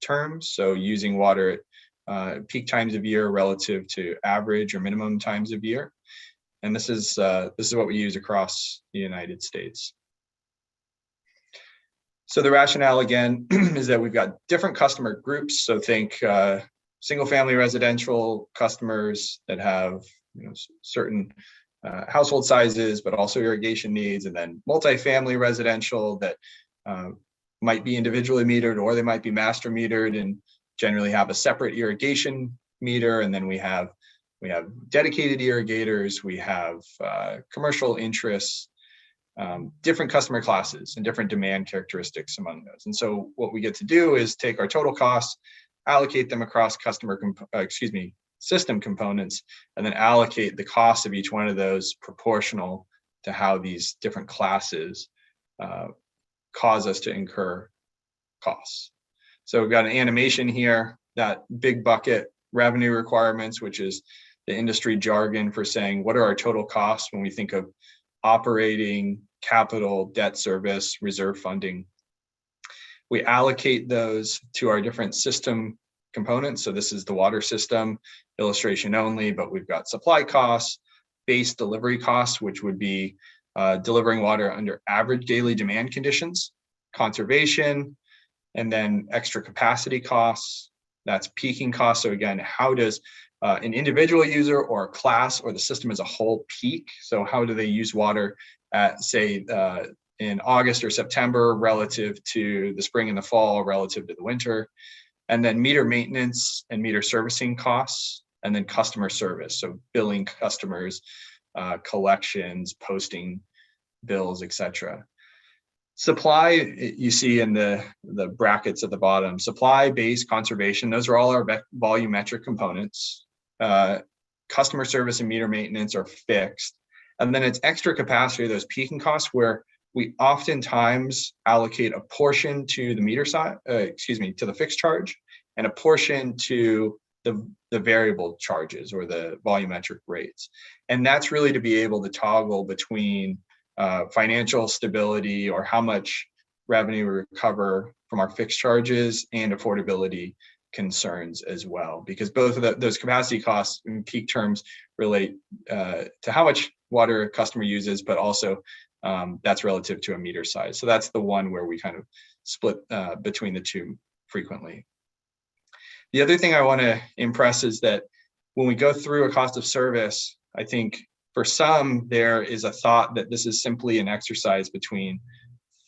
terms. So using water at peak times of year relative to average or minimum times of year. And this is what we use across the United States. So the rationale again is that we've got different customer groups. So think single family residential customers that have certain household sizes, but also irrigation needs, and then multifamily residential that might be individually metered, or they might be master metered and generally have a separate irrigation meter. And then we have dedicated irrigators, we have commercial interests, different customer classes and different demand characteristics among those. And so what we get to do is take our total costs, allocate them across system components, and then allocate the cost of each one of those proportional to how these different classes cause us to incur costs. So we've got an animation here, that big bucket revenue requirements, which is the industry jargon for saying what are our total costs when we think of operating, capital, debt service, reserve funding. We allocate those to our different system components. So this is the water system illustration only, but we've got supply costs, base delivery costs, which would be delivering water under average daily demand conditions, conservation, and then extra capacity costs. That's peaking costs. So again, how does an individual user or a class or the system as a whole peak. So how do they use water at, say, in August or September relative to the spring and the fall, relative to the winter? And then meter maintenance and meter servicing costs, and then customer service. So billing customers, collections, posting bills, etc. Supply, you see in the brackets at the bottom, supply, base, conservation, those are all our volumetric components. Customer service and meter maintenance are fixed. And then it's extra capacity, those peaking costs, where we oftentimes allocate a portion to the meter side, to the fixed charge, and a portion to the variable charges or the volumetric rates. And that's really to be able to toggle between financial stability, or how much revenue we recover from our fixed charges, and affordability concerns as well, because both of those capacity costs in peak terms relate to how much water a customer uses, but also that's relative to a meter size. So that's the one where we kind of split between the two frequently. The other thing I want to impress is that when we go through a cost of service, I think for some, there is a thought that this is simply an exercise between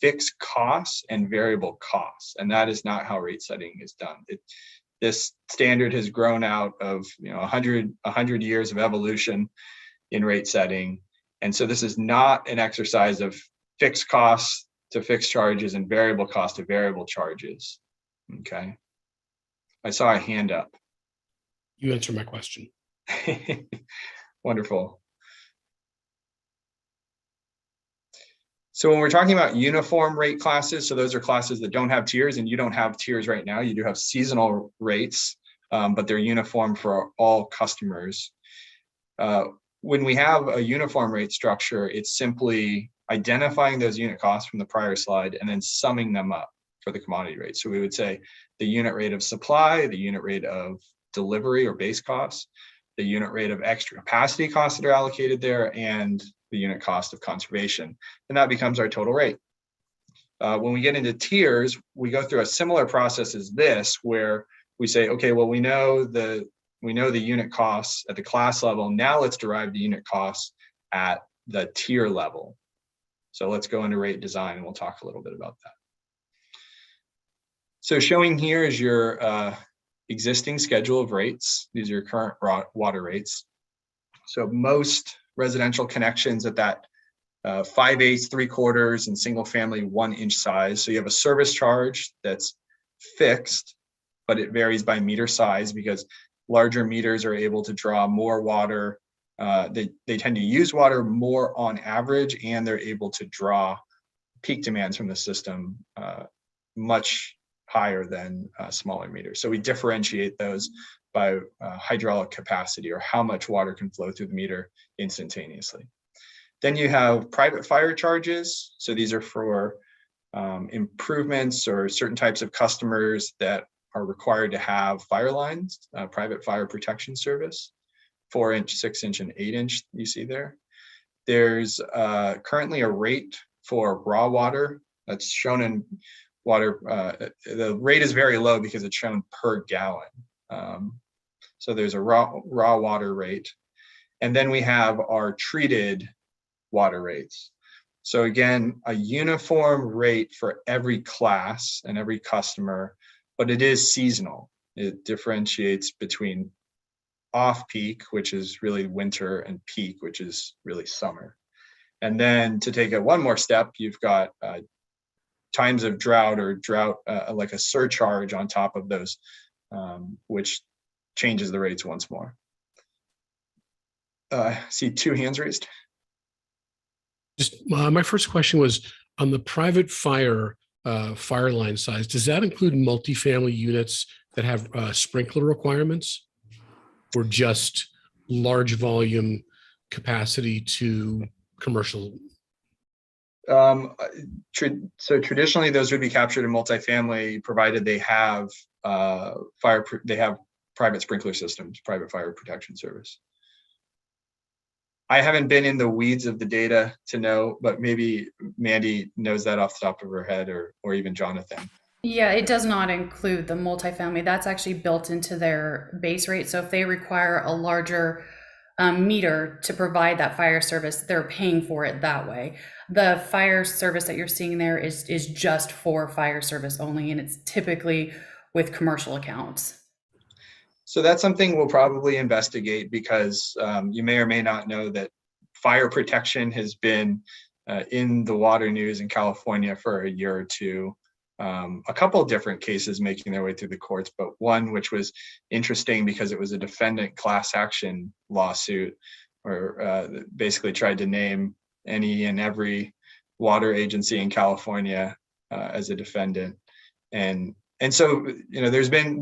fixed costs and variable costs, and that is not how rate setting is done. This standard has grown out of 100 years of evolution in rate setting, and so this is not an exercise of fixed costs to fixed charges and variable cost to variable charges. Okay, I saw a hand up. You answered my question. Wonderful. So when we're talking about uniform rate classes, so those are classes that don't have tiers, and you don't have tiers right now. You do have seasonal rates, but they're uniform for all customers. When we have a uniform rate structure, it's simply identifying those unit costs from the prior slide and then summing them up for the commodity rate. So we would say the unit rate of supply, the unit rate of delivery or base costs, the unit rate of extra capacity costs that are allocated there, and the unit cost of conservation. And that becomes our total rate. When we get into tiers, we go through a similar process as this, where we say, okay, well, we know the unit costs at the class level. Now let's derive the unit costs at the tier level. So let's go into rate design, and we'll talk a little bit about that. So showing here is your existing schedule of rates. These are your current water rates. So most residential connections at that 5/8, 3/4, and single family 1-inch size. So you have a service charge that's fixed, but it varies by meter size, because larger meters are able to draw more water. They tend to use water more on average, and they're able to draw peak demands from the system much higher than smaller meters. So we differentiate those by hydraulic capacity, or how much water can flow through the meter instantaneously. Then you have private fire charges. So these are for improvements or certain types of customers that are required to have fire lines, private fire protection service, 4-inch, 6-inch, and 8-inch you see there. There's currently a rate for raw water that's shown in water. The rate is very low because it's shown per gallon. So there's a raw water rate. And then we have our treated water rates. So again, a uniform rate for every class and every customer, but it is seasonal. It differentiates between off-peak, which is really winter, and peak, which is really summer. And then to take it one more step, you've got times of drought, or drought like a surcharge on top of those, which changes the rates once more. See 2 hands raised. Just my first question was on the private fire line size. Does that include multifamily units that have sprinkler requirements, or just large volume capacity to commercial? So traditionally, those would be captured in multifamily, provided they have private sprinkler systems, private fire protection service. I haven't been in the weeds of the data to know, but maybe Mandy knows that off the top of her head, or even Jonathan. Yeah, it does not include the multifamily. That's actually built into their base rate. So if they require a larger meter to provide that fire service, they're paying for it that way. The fire service that you're seeing there is just for fire service only, and it's typically with commercial accounts. So that's something we'll probably investigate because you may or may not know that fire protection has been in the water news in California for a year or two. A couple of different cases making their way through the courts, but one which was interesting because it was a defendant class action lawsuit, or basically tried to name any and every water agency in California as a defendant. And so, there's been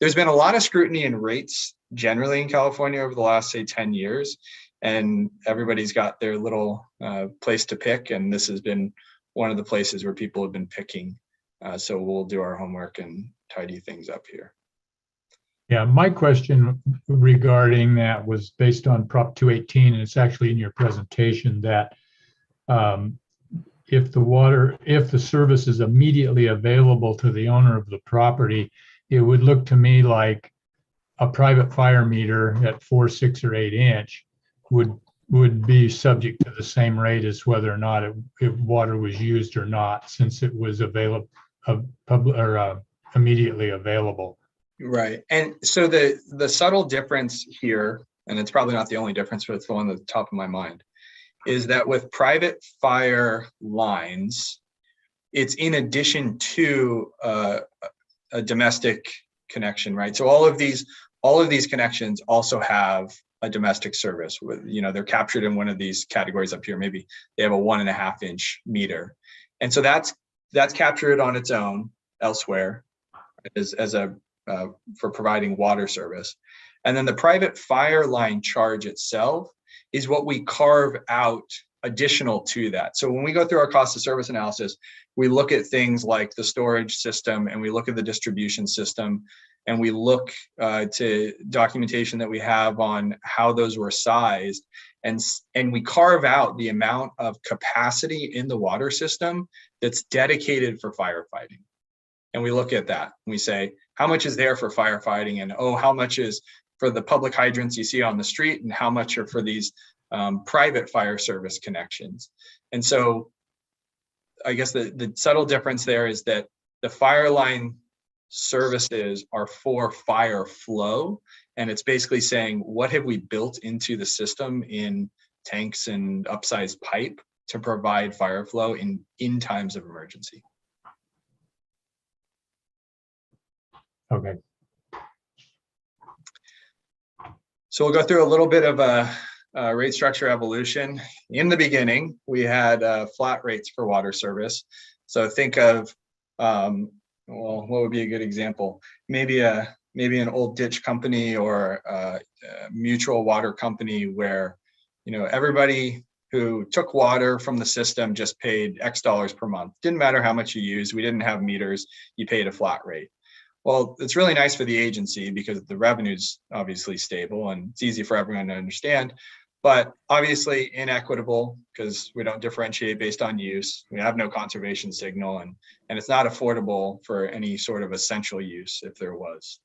a lot of scrutiny in rates generally in California over the last, say, 10 years, and everybody's got their little place to pick, and this has been one of the places where people have been picking. So we'll do our homework and tidy things up here. Yeah, my question regarding that was based on Prop 218, and it's actually in your presentation that if the service is immediately available to the owner of the property, it would look to me like a private fire meter at 4, 6, or 8 inch would be subject to the same rate as whether or not if water was used or not, since it was immediately available. Right. And so the subtle difference here, and it's probably not the only difference, but it's the one at the top of my mind, is that with private fire lines, it's in addition to a domestic connection, right? So all of these connections also have a domestic service with, they're captured in one of these categories up here. Maybe they have a 1.5 inch meter. And so that's captured on its own elsewhere as for providing water service. And then the private fire line charge itself is what we carve out additional to that. So when we go through our cost of service analysis, we look at things like the storage system, and we look at the distribution system, and we look to documentation that we have on how those were sized, and we carve out the amount of capacity in the water system that's dedicated for firefighting. And we look at that and we say, how much is there for firefighting? And how much is for the public hydrants you see on the street, and how much are for these private fire service connections? And so I guess the subtle difference there is that the fire line services are for fire flow, and it's basically saying, what have we built into the system in tanks and upsized pipe to provide fire flow in times of emergency? Okay. So we'll go through a little bit of a rate structure evolution. In the beginning, we had flat rates for water service. So think of, well, what would be a good example? Maybe an old ditch company or a mutual water company where, everybody who took water from the system just paid X dollars per month. Didn't matter how much you used. We didn't have meters. You paid a flat rate. Well, it's really nice for the agency because the revenue's obviously stable and it's easy for everyone to understand, but obviously inequitable because we don't differentiate based on use. We have no conservation signal, and it's not affordable for any sort of essential use if there was.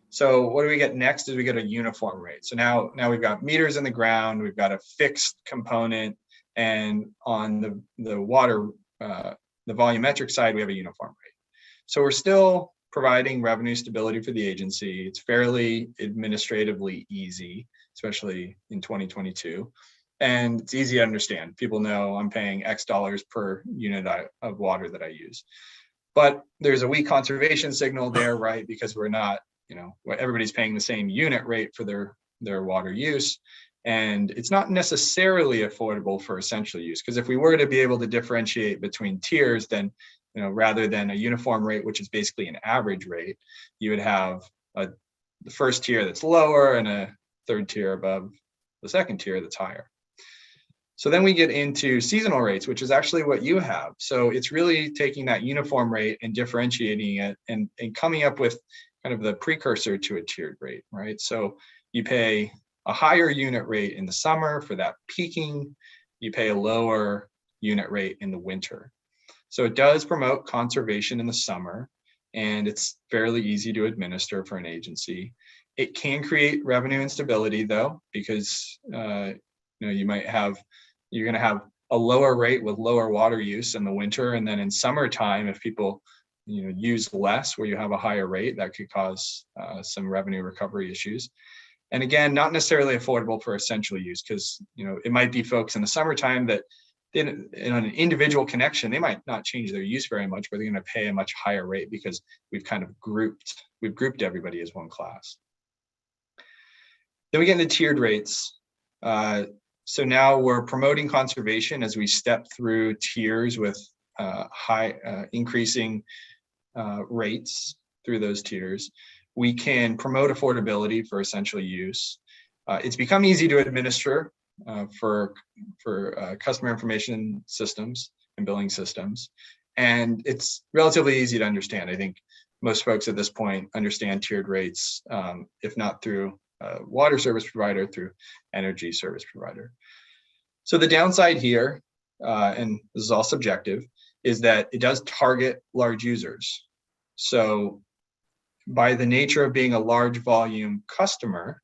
So what do we get next is we get a uniform rate. So now we've got meters in the ground, we've got a fixed component, and on the water, the volumetric side, we have a uniform rate. So we're still providing revenue stability for the agency. It's fairly administratively easy, especially in 2022. And it's easy to understand. People know I'm paying X dollars per unit of water that I use. But there's a weak conservation signal there, right? Because we're not, everybody's paying the same unit rate for their water use. And it's not necessarily affordable for essential use. Because if we were to be able to differentiate between tiers, then rather than a uniform rate, which is basically an average rate, you would have the first tier that's lower and a third tier above the second tier that's higher. So then we get into seasonal rates, which is actually what you have. So it's really taking that uniform rate and differentiating it and coming up with kind of the precursor to a tiered rate, right? So you pay a higher unit rate in the summer for that peaking, you pay a lower unit rate in the winter. So it does promote conservation in the summer, and it's fairly easy to administer for an agency. It can create revenue instability though, because you're going to have a lower rate with lower water use in the winter, and then in summertime, if people use less where you have a higher rate, that could cause some revenue recovery issues. And again, not necessarily affordable for essential use, because it might be folks in the summertime that in an individual connection, they might not change their use very much, but they're going to pay a much higher rate because we've grouped everybody as one class. Then we get into tiered rates. So now we're promoting conservation as we step through tiers with increasing rates through those tiers. We can promote affordability for essential use. It's become easy to administer for customer information systems and billing systems. And it's relatively easy to understand. I think most folks at this point understand tiered rates, if not through water service provider, through energy service provider. So the downside here, and this is all subjective, is that it does target large users. So by the nature of being a large volume customer,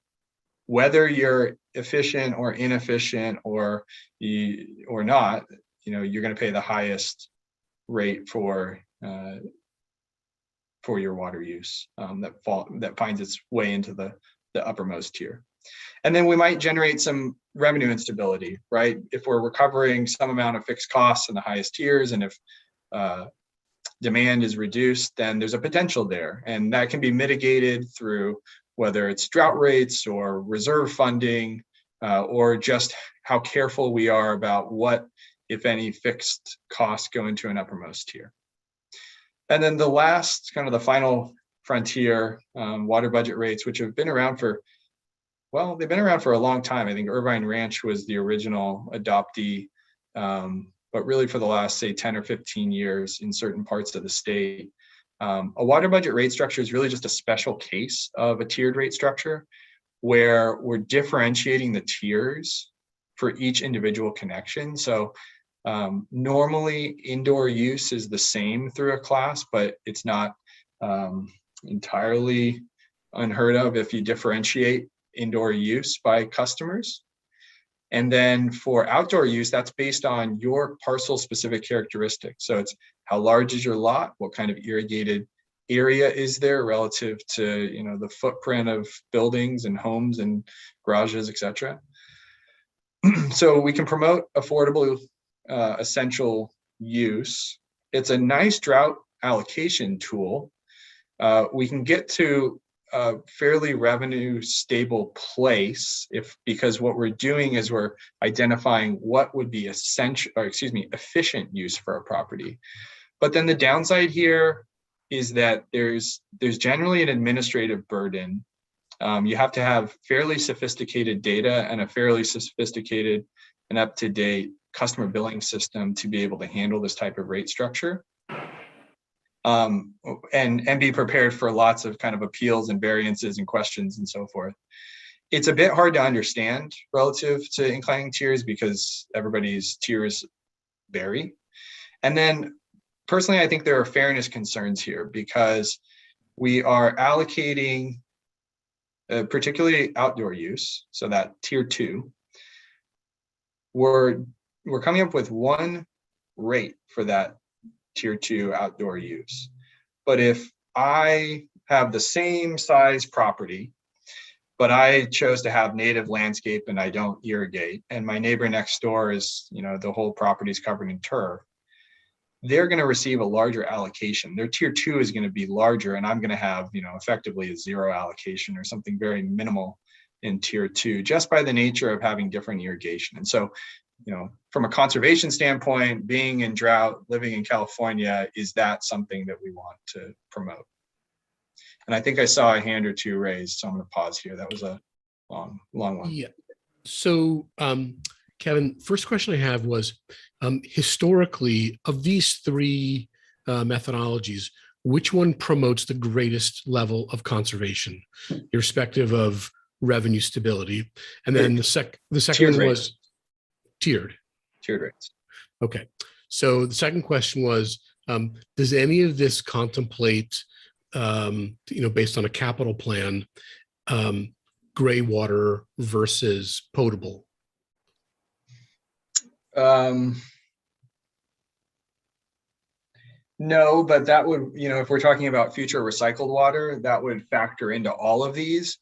whether you're efficient or inefficient or not, you're going to pay the highest rate for your water use that finds its way into the uppermost tier. And then we might generate some revenue instability, right? If we're recovering some amount of fixed costs in the highest tiers, and if demand is reduced, then there's a potential there. And that can be mitigated through whether it's drought rates or reserve funding, or just how careful we are about what, if any, fixed costs go into an uppermost tier. And then the last, kind of the final frontier, water budget rates, which have been around for, they've been around for a long time. I think Irvine Ranch was the original adoptee, but really for the last, say, 10 or 15 years in certain parts of the state. A water budget rate structure is really just a special case of a tiered rate structure where we're differentiating the tiers for each individual connection. So normally indoor use is the same through a class, but it's not entirely unheard of if you differentiate indoor use by customers. And then for outdoor use, that's based on your parcel specific characteristics. So it's how large is your lot? What kind of irrigated area is there relative to the footprint of buildings and homes and garages, etc. So we can promote affordable essential use. It's a nice drought allocation tool. We can get to a fairly revenue stable place because what we're doing is we're identifying what would be efficient use for a property. But then the downside here is that there's generally an administrative burden. You have to have fairly sophisticated data and a fairly sophisticated and up-to-date customer billing system to be able to handle this type of rate structure. And be prepared for lots of kind of appeals and variances and questions and so forth. It's a bit hard to understand relative to inclining tiers because everybody's tiers vary. And then personally, I think there are fairness concerns here because we are allocating particularly outdoor use, so that tier 2, we're coming up with one rate for that tier 2 outdoor use. But if I have the same size property, but I chose to have native landscape and I don't irrigate, and my neighbor next door is, the whole property is covered in turf, they're going to receive a larger allocation. Their tier 2 is going to be larger, and I'm going to have, effectively a 0 allocation or something very minimal in tier 2, just by the nature of having different irrigation. And so, from a conservation standpoint, being in drought, living in California, is that something that we want to promote? And I think I saw a hand or two raised, so I'm going to pause here. That was a long one. Yeah. So, Kevin, first question I have was, historically, of these three methodologies, which one promotes the greatest level of conservation, irrespective of revenue stability? And then the second one was tiered rates. Okay. So the second question was, does any of this contemplate, based on a capital plan, gray water versus potable? No, but that would, if we're talking about future recycled water, that would factor into all of these.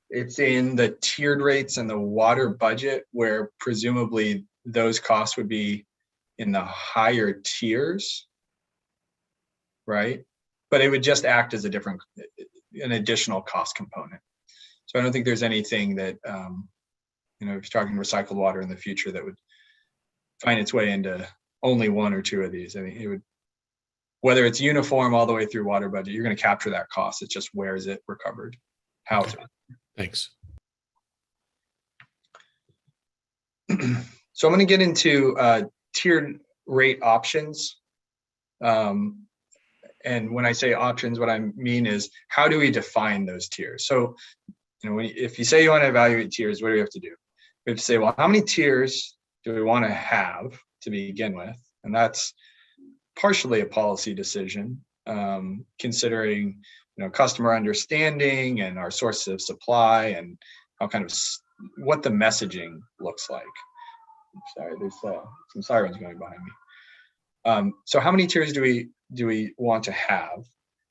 It's in the tiered rates and the water budget where presumably those costs would be in the higher tiers, right? But it would just act as an additional cost component. So I don't think there's anything that, if you're talking recycled water in the future, that would find its way into only one or two of these. I think it would, whether it's uniform all the way through water budget, you're going to capture that cost. It's just where is it recovered? How is it? Thanks. So I'm going to get into tiered rate options. And when I say options, what I mean is, how do we define those tiers? So, if you say you want to evaluate tiers, what do we have to do? We have to say, well, how many tiers do we want to have to begin with? And that's partially a policy decision, considering customer understanding and our sources of supply and how what the messaging looks like. Sorry, there's some sirens going behind me. So how many tiers do we want to have?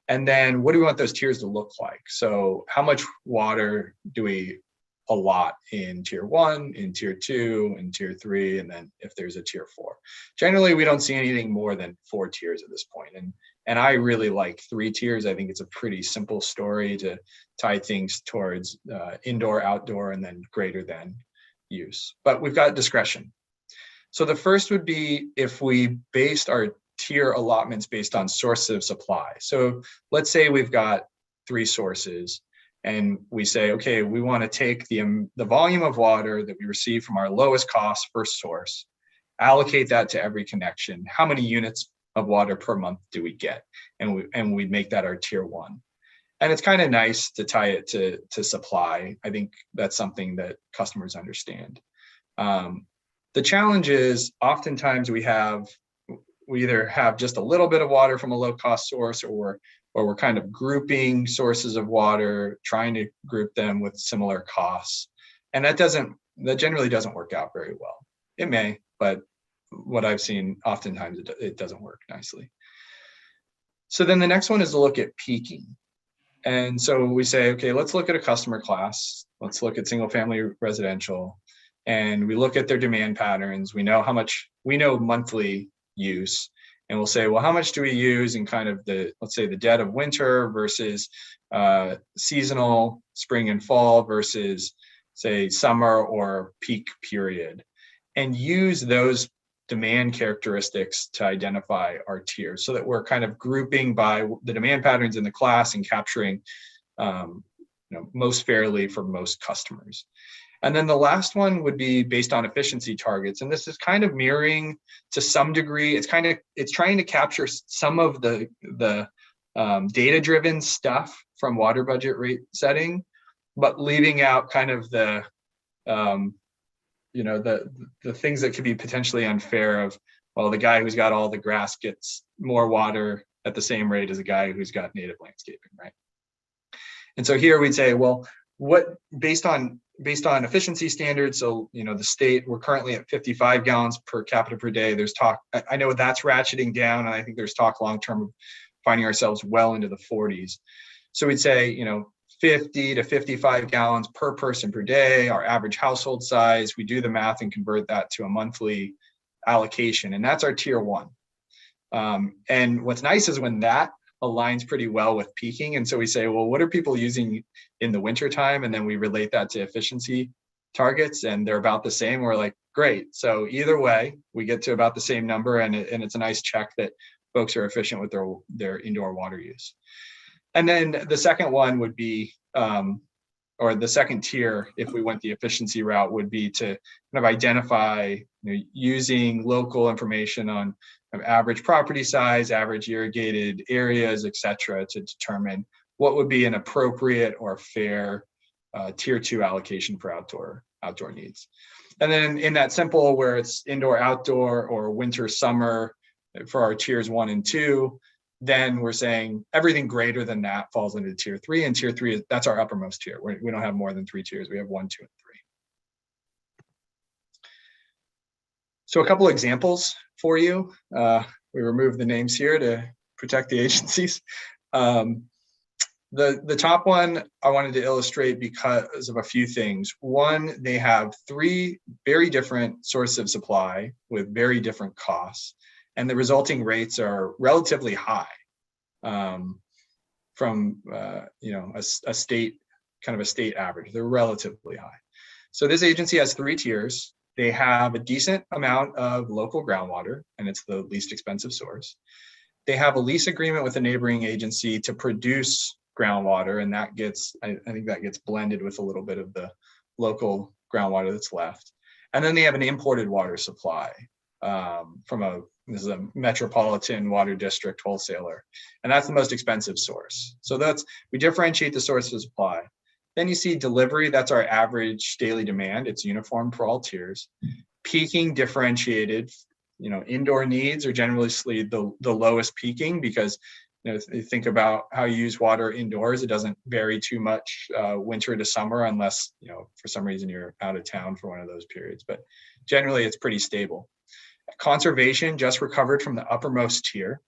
And then what do we want those tiers to look like? So how much water do we allot in tier 1, in tier 2, in tier 3, and then if there's a tier 4? Generally, we don't see anything more than 4 tiers at this point. And I really like 3 tiers. I think it's a pretty simple story to tie things towards indoor, outdoor, and then greater than use. But we've got discretion. So the first would be if we based our tier allotments based on source of supply. So let's say we've got 3 sources, and we say, okay, we want to take the volume of water that we receive from our lowest cost first source, allocate that to every connection. How many units of water per month do we get? And we make that our tier 1. And it's kind of nice to tie it to supply. I think that's something that customers understand. The challenge is oftentimes we either have just a little bit of water from a low cost source, or we're kind of grouping sources of water, trying to group them with similar costs. And that generally doesn't work out very well. It may, but what I've seen, oftentimes it doesn't work nicely. So then the next one is to look at peaking. And so we say, okay, let's look at a customer class. Let's look at single family residential, and we look at their demand patterns. We know monthly use, and we'll say, well, how much do we use in kind of let's say the dead of winter versus seasonal spring and fall versus say summer or peak period, and use those demand characteristics to identify our tiers so that we're kind of grouping by the demand patterns in the class and capturing most fairly for most customers. And then the last one would be based on efficiency targets. And this is kind of mirroring to some degree. It's trying to capture some of the data-driven stuff from water budget rate setting, but leaving out kind of the things that could be potentially unfair of, well, the guy who's got all the grass gets more water at the same rate as a guy who's got native landscaping, right? And so here we'd say, well, what based on efficiency standards, so the state, we're currently at 55 gallons per capita per day. There's talk, I know that's ratcheting down, and I think there's talk long-term of finding ourselves well into the 40s. So we'd say, 50 to 55 gallons per person per day, our average household size. We do the math and convert that to a monthly allocation, and that's our tier 1. And what's nice is when that aligns pretty well with peaking. And so we say, well, what are people using in the wintertime? And then we relate that to efficiency targets, and they're about the same. We're like, great. So either way, we get to about the same number, and it's a nice check that folks are efficient with their indoor water use. And then the second one would be, or the second tier, if we went the efficiency route, would be to kind of identify, using local information on average property size, average irrigated areas, et cetera, to determine what would be an appropriate or fair tier 2 allocation for outdoor needs. And then in that simple, where it's indoor, outdoor, or winter, summer, for our tiers 1 and 2, then we're saying everything greater than that falls into tier 3, and tier 3 that's our uppermost tier. We don't have more than 3 tiers. We have 1, 2, and 3. So a couple examples for you. We removed the names here to protect the agencies. The top one I wanted to illustrate because of a few things. One, they have 3 very different sources of supply with very different costs, and the resulting rates are relatively high from a state average. They're relatively high. So this agency has 3 tiers. They have a decent amount of local groundwater, and it's the least expensive source. They have a lease agreement with a neighboring agency to produce groundwater, and that gets, I think that gets blended with a little bit of the local groundwater that's left. And then they have an imported water supply this is a metropolitan water district wholesaler, and that's the most expensive source. So we differentiate the source of supply. Then you see delivery, that's our average daily demand. It's uniform for all tiers. Peaking differentiated, indoor needs are generally the lowest peaking because if you think about how you use water indoors, it doesn't vary too much winter to summer unless, for some reason you're out of town for one of those periods, but generally it's pretty stable. Conservation just recovered from the uppermost tier.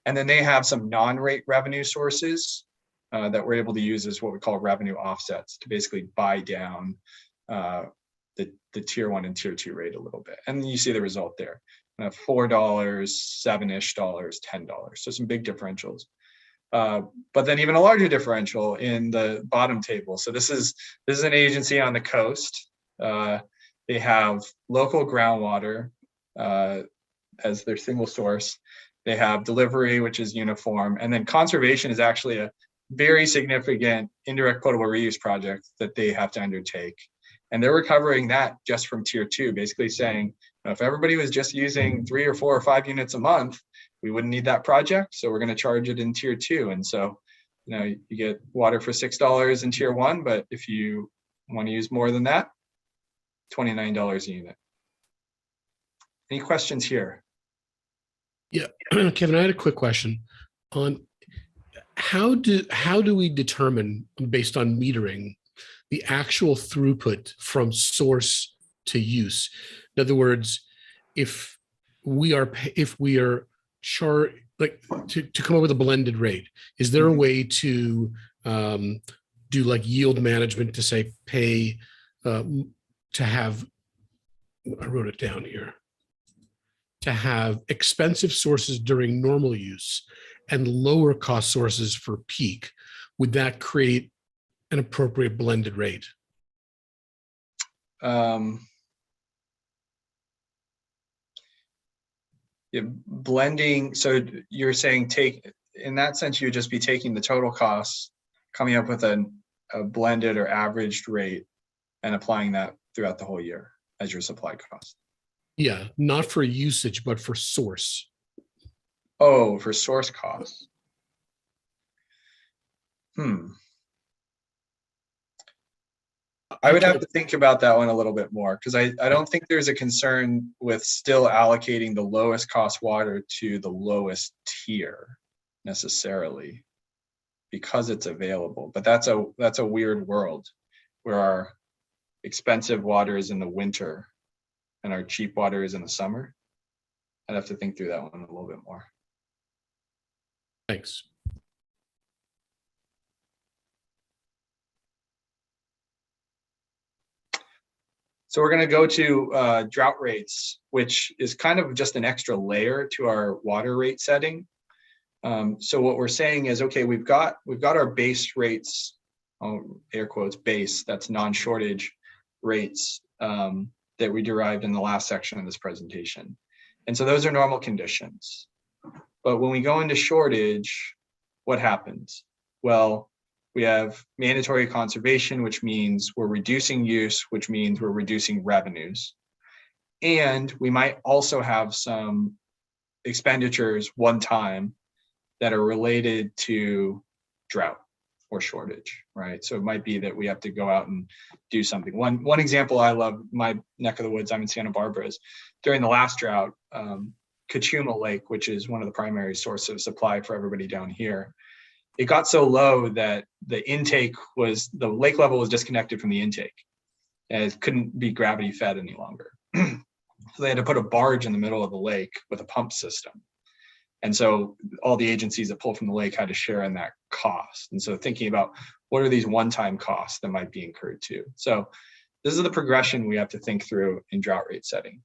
And then they have some non-rate revenue sources that we're able to use as what we call revenue offsets to basically buy down the tier 1 and tier 2 rate a little bit. And you see the result there. $4, $7-ish, $10. So some big differentials. But then even a larger differential in the bottom table. So this is an agency on the coast. They have local groundwater as their single source. They have delivery, which is uniform. And then conservation is actually a very significant indirect potable reuse project that they have to undertake. And they're recovering that just from tier 2, basically saying, if everybody was just using 3 or 4 or 5 units a month, we wouldn't need that project. So we're going to charge it in tier 2. And so, you get water for $6 in tier 1, but if you want to use more than that, $29 a unit. Any questions here? Yeah, Kevin, I had a quick question on how do we determine, based on metering, the actual throughput from source to use? In other words, if we are to come up with a blended rate, is there a way to do like yield management to say pay to have, I wrote it down here, to have expensive sources during normal use and lower cost sources for peak? Would that create an appropriate blended rate? Blending, so you're saying in that sense, you would just be taking the total costs, coming up with a blended or averaged rate and applying that throughout the whole year as your supply cost. Yeah, not for usage, but for source. Oh, for source costs. I would have to think about that one a little bit more, because I don't think there's a concern with still allocating the lowest cost water to the lowest tier necessarily, because it's available. But that's a weird world where our expensive water is in the winter and our cheap water is in the summer. I'd have to think through that one a little bit more. Thanks. So we're going to go to drought rates, which is kind of just an extra layer to our water rate setting. So what we're saying is, okay, we've got our base rates, air quotes base, that's non-shortage rates that we derived in the last section of this presentation. And so those are normal conditions. But when we go into shortage, what happens? Well, we have mandatory conservation, which means we're reducing use, which means we're reducing revenues. And we might also have some expenditures one time that are related to drought or shortage, right? So it might be that we have to go out and do something. One example I love, my neck of the woods, I'm in Santa Barbara, is during the last drought, Kachuma Lake, which is one of the primary sources of supply for everybody down here, it got so low that the lake level was disconnected from the intake, and it couldn't be gravity fed any longer. So they had to put a barge in the middle of the lake with a pump system. And so all the agencies that pull from the lake had to share in that cost. And so thinking about what are these one-time costs that might be incurred too. So this is the progression we have to think through in drought rate setting.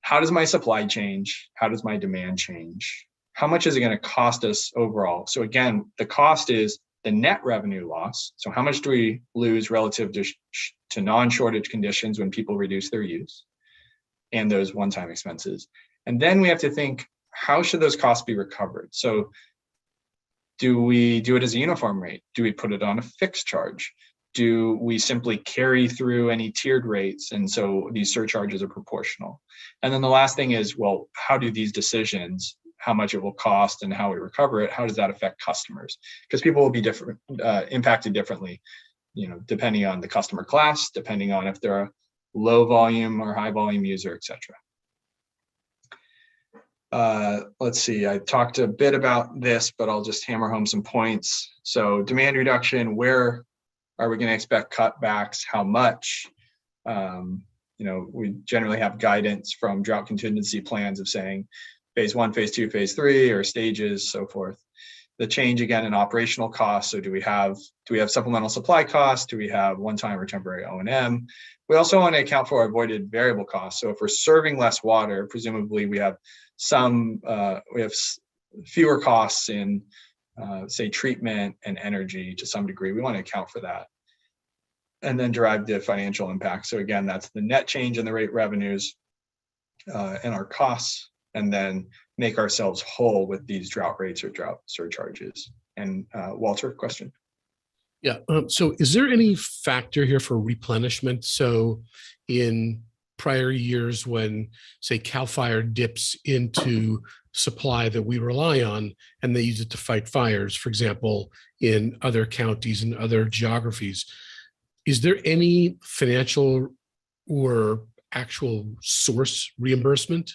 How does my supply change? How does my demand change? How much is it going to cost us overall? So again, the cost is the net revenue loss. So how much do we lose relative to non-shortage conditions when people reduce their use and those one-time expenses? And then we have to think, how should those costs be recovered? So do we do it as a uniform rate? Do we put it on a fixed charge? Do we simply carry through any tiered rates? And so these surcharges are proportional. And then the last thing is, well, how do these decisions, how much it will cost and how we recover it, how does that affect customers? Because people will be different, impacted differently, depending on the customer class, depending on if they're a low volume or high volume user, et cetera. Let's see, I talked a bit about this, but I'll just hammer home some points. So demand reduction, where are we going to expect cutbacks? How much? We generally have guidance from drought contingency plans of saying phase 1, phase 2, phase 3, or stages, so forth. The change again in operational costs. So do we have supplemental supply costs? Do we have one-time or temporary O&M? We also want to account for avoided variable costs. So if we're serving less water, presumably we have fewer costs in say treatment and energy to some degree. We want to account for that and then derive the financial impact. So again, that's the net change in the rate revenues and our costs, and then make ourselves whole with these drought rates or drought surcharges. And Walter, question? Yeah. So is there any factor here for replenishment? So in prior years when, say, CAL FIRE dips into supply that we rely on and they use it to fight fires, for example, in other counties and other geographies, is there any financial or actual source reimbursement?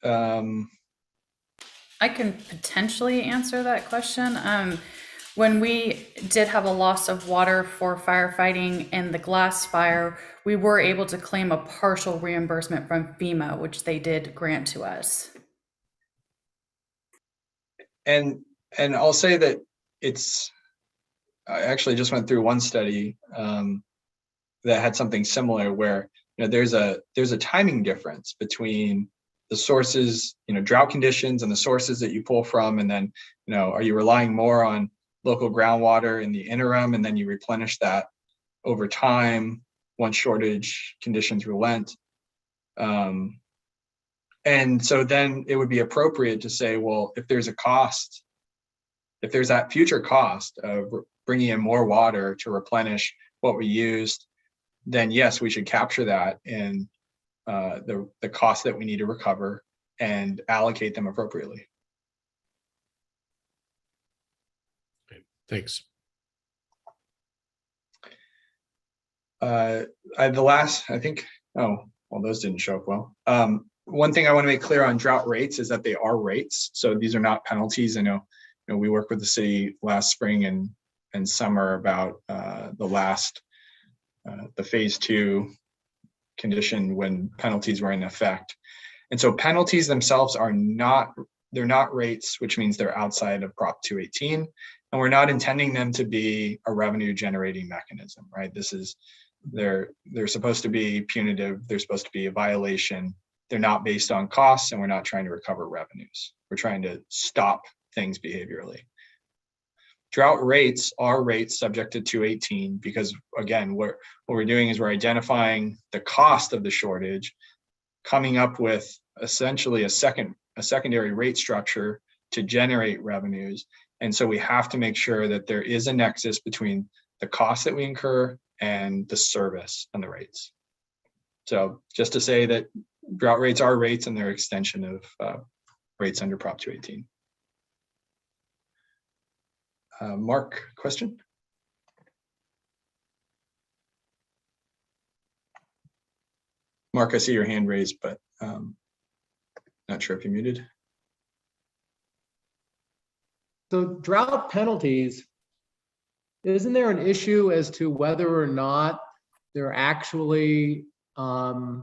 I can potentially answer that question. When we did have a loss of water for firefighting in the glass fire, we were able to claim a partial reimbursement from FEMA, which they did grant to us. And I'll say that I actually just went through one study that had something similar where there's a timing difference between the sources, drought conditions and the sources that you pull from, and then are you relying more on local groundwater in the interim, and then you replenish that over time once shortage conditions relent. And so then it would be appropriate to say, well, if there's that future cost of bringing in more water to replenish what we used, then yes, we should capture that in the costs that we need to recover and allocate them appropriately. Okay, thanks. Those didn't show up well. One thing I want to make clear on drought rates is that they are rates. So these are not penalties. I know, we worked with the city last spring and summer about the phase 2 condition when penalties were in effect. And so penalties themselves they're not rates, which means they're outside of Prop 218. And we're not intending them to be a revenue generating mechanism, right? They're supposed to be punitive. They're supposed to be a violation. They're not based on costs, and we're not trying to recover revenues. We're trying to stop things behaviorally. Drought rates are rates subject to 218 because, again, what we're doing is we're identifying the cost of the shortage, coming up with essentially a secondary rate structure to generate revenues. And so we have to make sure that there is a nexus between the costs that we incur and the service and the rates. So just to say that drought rates are rates and they're extension of rates under Prop 218. Mark, question? Mark, I see your hand raised, but not sure if you're muted. So drought penalties, isn't there an issue as to whether or not they're actually the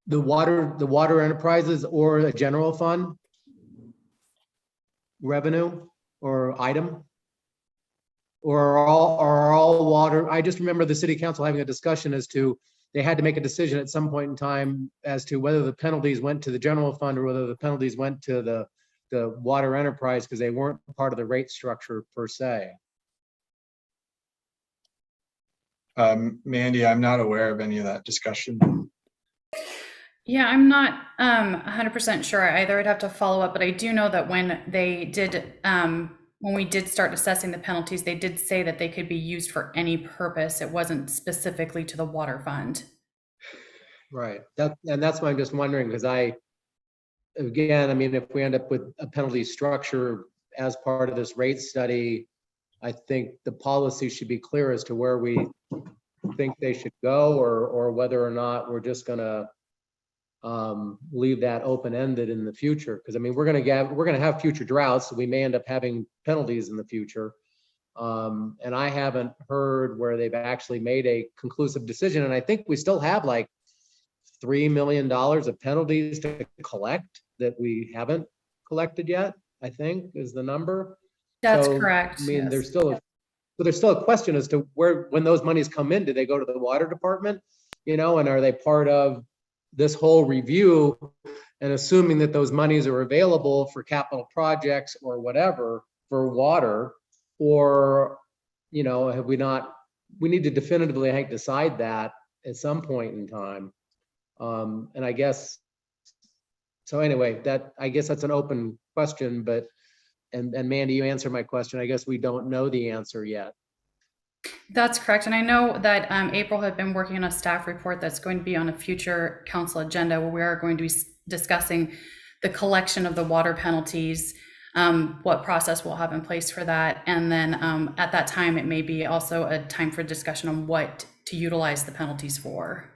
water enterprises or a general fund revenue or item? Or are all water? I just remember the city council having a discussion as to they had to make a decision at some point in time as to whether the penalties went to the general fund or whether the penalties went to the water enterprise because they weren't part of the rate structure per se. Mandy, I'm not aware of any of that discussion. Yeah, I'm not 100% sure either. I'd have to follow up, but I do know that when they did, when we did start assessing the penalties, they did say that they could be used for any purpose. It wasn't specifically to the water fund. Right. That's why I'm just wondering, because again, I mean, if we end up with a penalty structure as part of this rate study, I think the policy should be clear as to where we think they should go, or whether or not we're just gonna leave that open-ended in the future. Because I mean, we're gonna have future droughts, so we may end up having penalties in the future. And I haven't heard where they've actually made a conclusive decision. And I think we still have like $3 million of penalties to collect that we haven't collected yet, I think is the number. That's So, correct. I mean, yes. there's still a question as to when those monies come in, do they go to the water department? You know, and are they part of this whole review, and assuming that those monies are available for capital projects or whatever for water, or, you know, have we not, we need to definitively, I think, decide that at some point in time. And I guess, so anyway, I guess that's an open question, but, and Mandy, you answered my question. I guess we don't know the answer yet. That's correct. And I know that April had been working on a staff report that's going to be on a future council agenda where we are going to be discussing the collection of the water penalties, what process we'll have in place for that. And then at that time, it may be also a time for discussion on what to utilize the penalties for.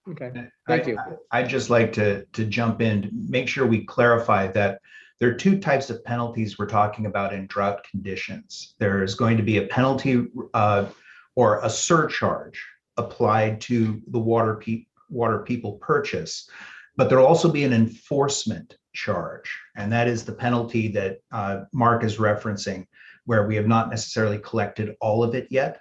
Okay, thank you. I'd just like to jump in to make sure we clarify that there are two types of penalties we're talking about in drought conditions. There's going to be a penalty or a surcharge applied to the water people purchase, but there'll also be an enforcement charge, and that is the penalty that Mark is referencing, where we have not necessarily collected all of it yet.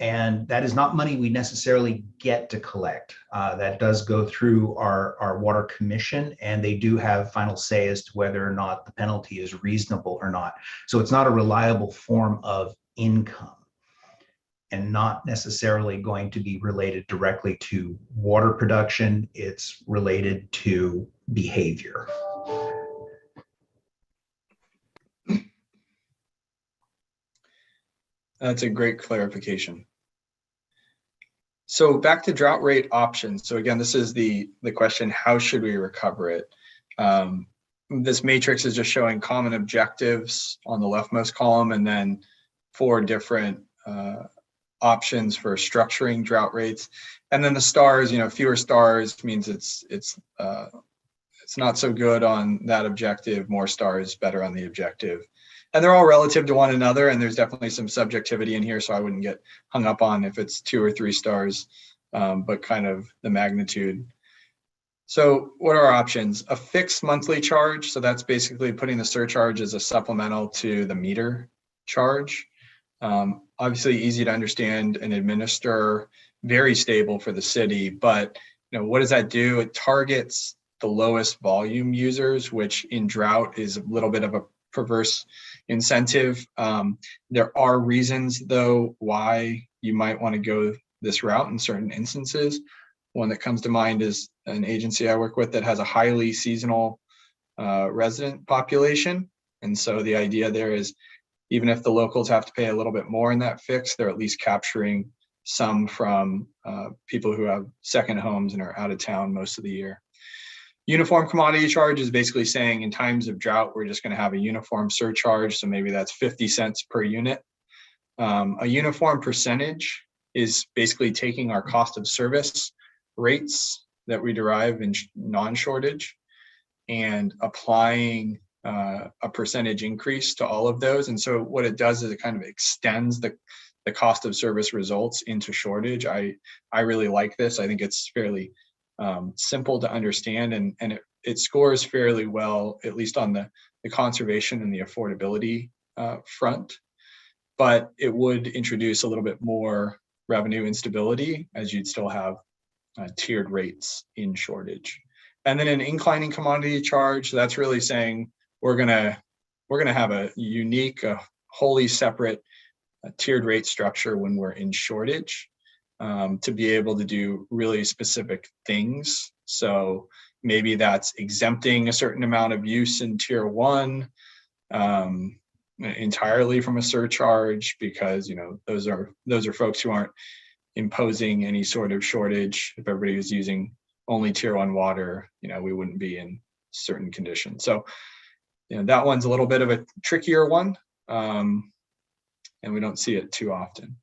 And that is not money we necessarily get to collect. That does go through our water commission, and they do have final say as to whether or not the penalty is reasonable or not. So it's not a reliable form of income and not necessarily going to be related directly to water production. It's related to behavior. That's a great clarification. So back to drought rate options. So again, this is the question, how should we recover it? This matrix is just showing common objectives on the leftmost column, and then 4 different options for structuring drought rates. And then the stars, you know, fewer stars means it's not so good on that objective, more stars better on the objective. And they're all relative to one another, and there's definitely some subjectivity in here, so I wouldn't get hung up on if it's 2 or 3 stars, but kind of the magnitude. So what are our options? A fixed monthly charge, so that's basically putting the surcharge as a supplemental to the meter charge. Obviously easy to understand and administer, very stable for the city, but you know, what does that do? It targets the lowest volume users, which in drought is a little bit of a perverse incentive. There are reasons though why you might want to go this route in certain instances. One that comes to mind is an agency I work with that has a highly seasonal resident population. And so the idea there is, even if the locals have to pay a little bit more in that fix, they're at least capturing some from people who have second homes and are out of town most of the year. Uniform commodity charge is basically saying in times of drought, we're just going to have a uniform surcharge. So maybe that's 50 cents per unit. A uniform percentage is basically taking our cost of service rates that we derive in non-shortage and applying a percentage increase to all of those. And so what it does is it kind of extends the cost of service results into shortage. I really like this. I think it's fairly simple to understand, and it scores fairly well, at least on the conservation and the affordability front. But it would introduce a little bit more revenue instability, as you'd still have tiered rates in shortage. And then an inclining commodity charge, that's really saying we're gonna have a unique, wholly separate tiered rate structure when we're in shortage, to be able to do really specific things. So maybe that's exempting a certain amount of use in tier 1 entirely from a surcharge, because those are folks who aren't imposing any sort of shortage. If everybody was using only tier 1 water, we wouldn't be in certain conditions. So that one's a little bit of a trickier one, and we don't see it too often.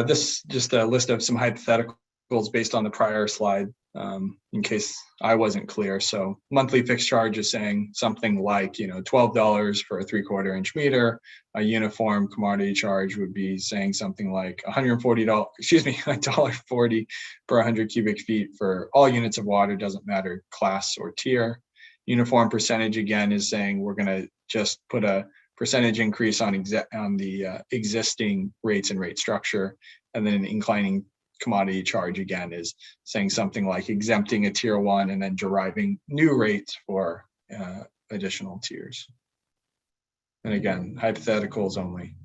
This just a list of some hypotheticals based on the prior slide, in case I wasn't clear. So monthly fixed charge is saying something like, $12 for a 3/4 inch meter. A uniform commodity charge would be saying something like $1.40 per 100 cubic feet for all units of water, doesn't matter class or tier. Uniform percentage, again, is saying we're going to just put a percentage increase on the existing rates and rate structure. And then an inclining commodity charge, again, is saying something like exempting a tier 1 and then deriving new rates for additional tiers. And again, hypotheticals only.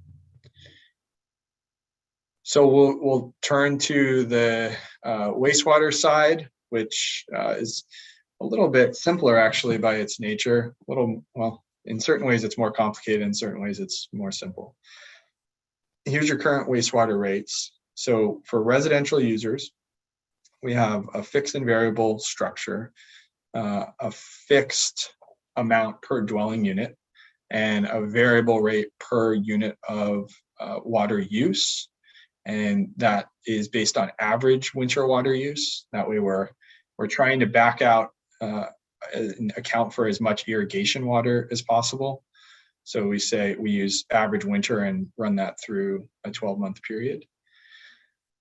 So we'll turn to the wastewater side, which is a little bit simpler actually by its nature. Well, in certain ways it's more complicated, in certain ways it's more simple. Here's your current wastewater rates. So for residential users, we have a fixed and variable structure, a fixed amount per dwelling unit, and a variable rate per unit of water use. And that is based on average winter water use. That way we're trying to back out and account for as much irrigation water as possible. So we say we use average winter and run that through a 12-month period.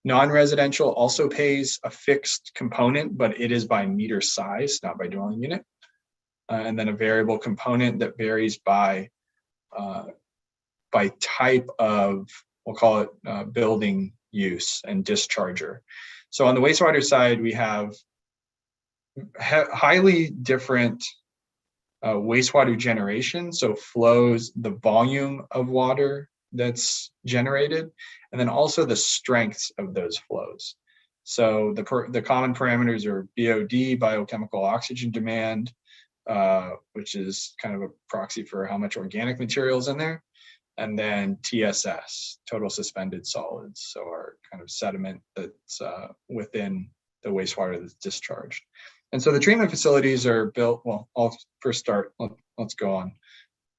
Non-residential also pays a fixed component, but it is by meter size, not by dwelling unit. And then a variable component that varies by type of, we'll call it building use and discharger. So on the wastewater side, we have highly different wastewater generation. So flows, the volume of water that's generated, and then also the strengths of those flows. So the common parameters are BOD, biochemical oxygen demand, which is kind of a proxy for how much organic material is in there. And then TSS, total suspended solids. So our kind of sediment that's within the wastewater that's discharged. And so the treatment facilities are built, well, I'll first start, let's go on.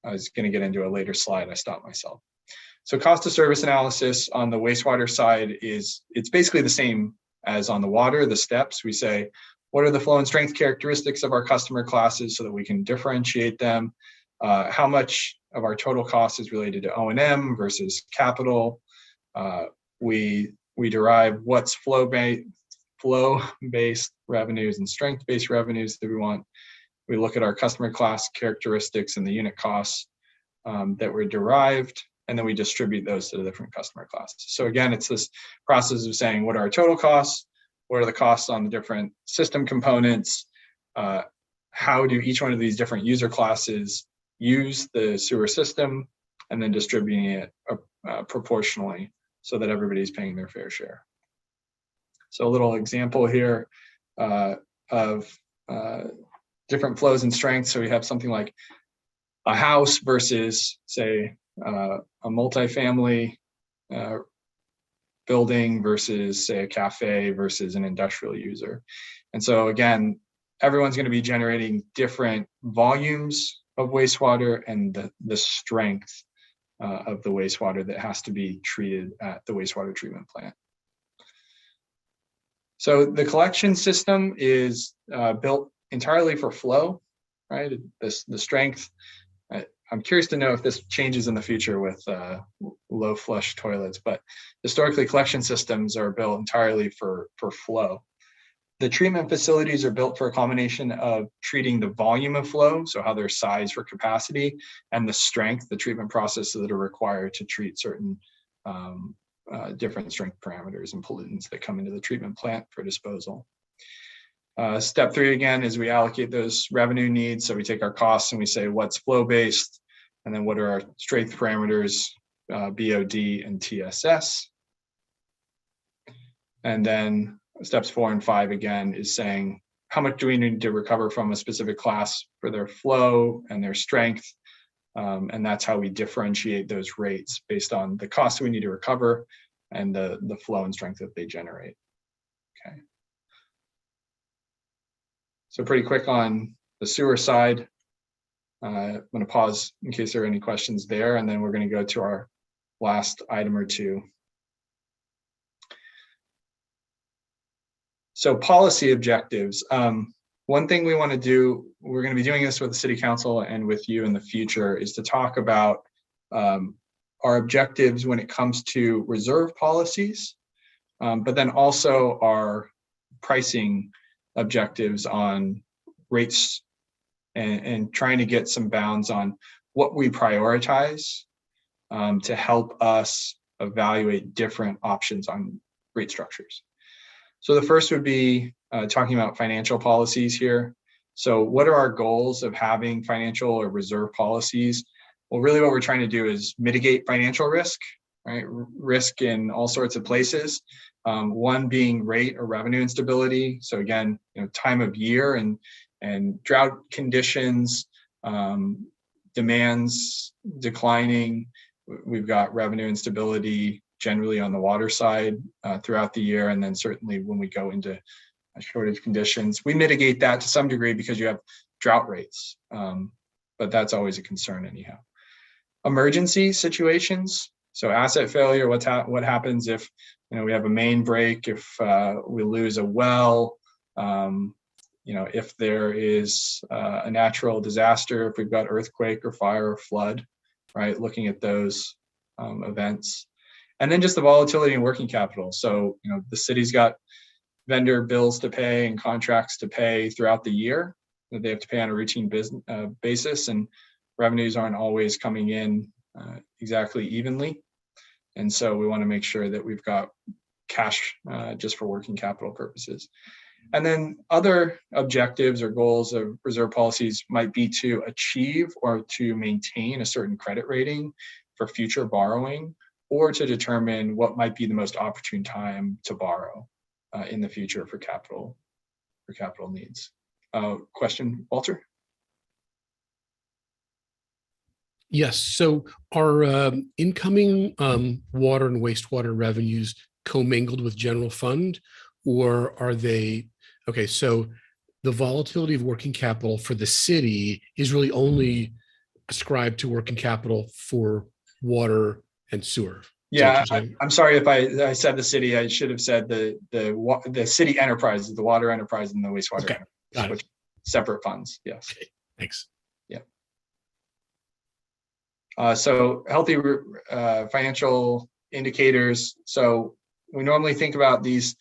I was gonna get into a later slide, I stopped myself. So cost of service analysis on the wastewater side it's basically the same as on the water, the steps. We say, what are the flow and strength characteristics of our customer classes so that we can differentiate them? How much of our total cost is related to O&M versus capital? We derive what's flow-based revenues and strength-based revenues that we want. We look at our customer class characteristics and the unit costs that were derived, and then we distribute those to the different customer classes. So again, it's this process of saying, what are our total costs? What are the costs on the different system components? How do each one of these different user classes use the sewer system, and then distributing it proportionally so that everybody's paying their fair share. So a little example here of different flows and strengths. So we have something like a house versus, say, a multifamily building versus, say, a cafe versus an industrial user. And so again, everyone's going to be generating different volumes of wastewater and the strength of the wastewater that has to be treated at the wastewater treatment plant. So the collection system is built entirely for flow, right? The strength. I'm curious to know if this changes in the future with low flush toilets, but historically collection systems are built entirely for flow. The treatment facilities are built for a combination of treating the volume of flow, so how they're sized for capacity, and the strength, the treatment processes that are required to treat certain different strength parameters and pollutants that come into the treatment plant for disposal. Step 3, again, is we allocate those revenue needs. So we take our costs and we say what's flow-based, and then what are our strength parameters, BOD and TSS. And then steps 4 and 5, again, is saying how much do we need to recover from a specific class for their flow and their strength. And that's how we differentiate those rates based on the cost we need to recover and the flow and strength that they generate. Okay. So pretty quick on the sewer side. I'm going to pause in case there are any questions there, and then we're going to go to our last item or two. So policy objectives. One thing we want to do, we're going to be doing this with the City Council and with you in the future, is to talk about our objectives when it comes to reserve policies, but then also our pricing objectives on rates and trying to get some bounds on what we prioritize to help us evaluate different options on rate structures. So the first would be talking about financial policies here. So what are our goals of having financial or reserve policies? Well, really what we're trying to do is mitigate financial risk, right? Risk in all sorts of places. One being rate or revenue instability. So again, time of year and drought conditions, demands declining. We've got revenue instability generally on the water side throughout the year. And then certainly when we go into shortage conditions, we mitigate that to some degree because you have drought rates, but that's always a concern anyhow. Emergency situations. So asset failure, what happens if we have a main break, if we lose a well, if there is a natural disaster, if we've got earthquake or fire or flood, right? Looking at those events. And then just the volatility in working capital. So, the city's got vendor bills to pay and contracts to pay throughout the year that they have to pay on a routine basis, and revenues aren't always coming in exactly evenly. And so we want to make sure that we've got cash just for working capital purposes. And then other objectives or goals of reserve policies might be to achieve or to maintain a certain credit rating for future borrowing, or to determine what might be the most opportune time to borrow in the future for capital needs. Question, Walter? Yes. So are incoming water and wastewater revenues commingled with general fund, or are they, okay, so the volatility of working capital for the city is really only ascribed to working capital for water and sewer? Yeah, I'm sorry if I said the city. I should have said the city enterprises, the water enterprise and the wastewater enterprise, which separate funds. Yes. Okay, thanks. Yeah. So healthy financial indicators. So we normally think about these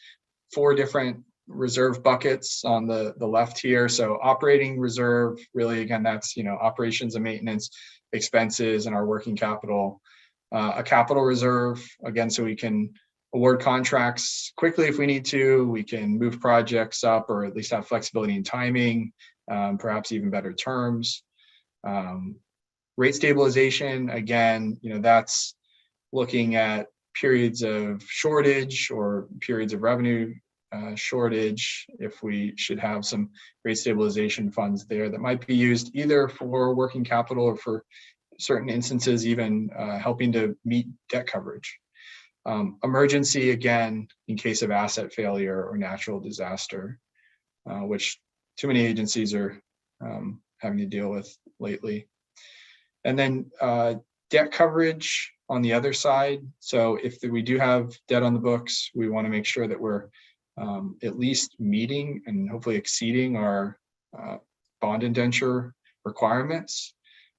4 different reserve buckets on the left here. So operating reserve, really, again, that's operations and maintenance expenses and our working capital. A capital reserve, again, so we can award contracts quickly if we need to. We can move projects up, or at least have flexibility in timing, perhaps even better terms. Rate stabilization, again, that's looking at periods of shortage or periods of revenue shortage, if we should have some rate stabilization funds there that might be used either for working capital or for certain instances, even helping to meet debt coverage. Emergency, again, in case of asset failure or natural disaster, which too many agencies are having to deal with lately. And then debt coverage on the other side. So if we do have debt on the books, we want to make sure that we're at least meeting and hopefully exceeding our bond indenture requirements,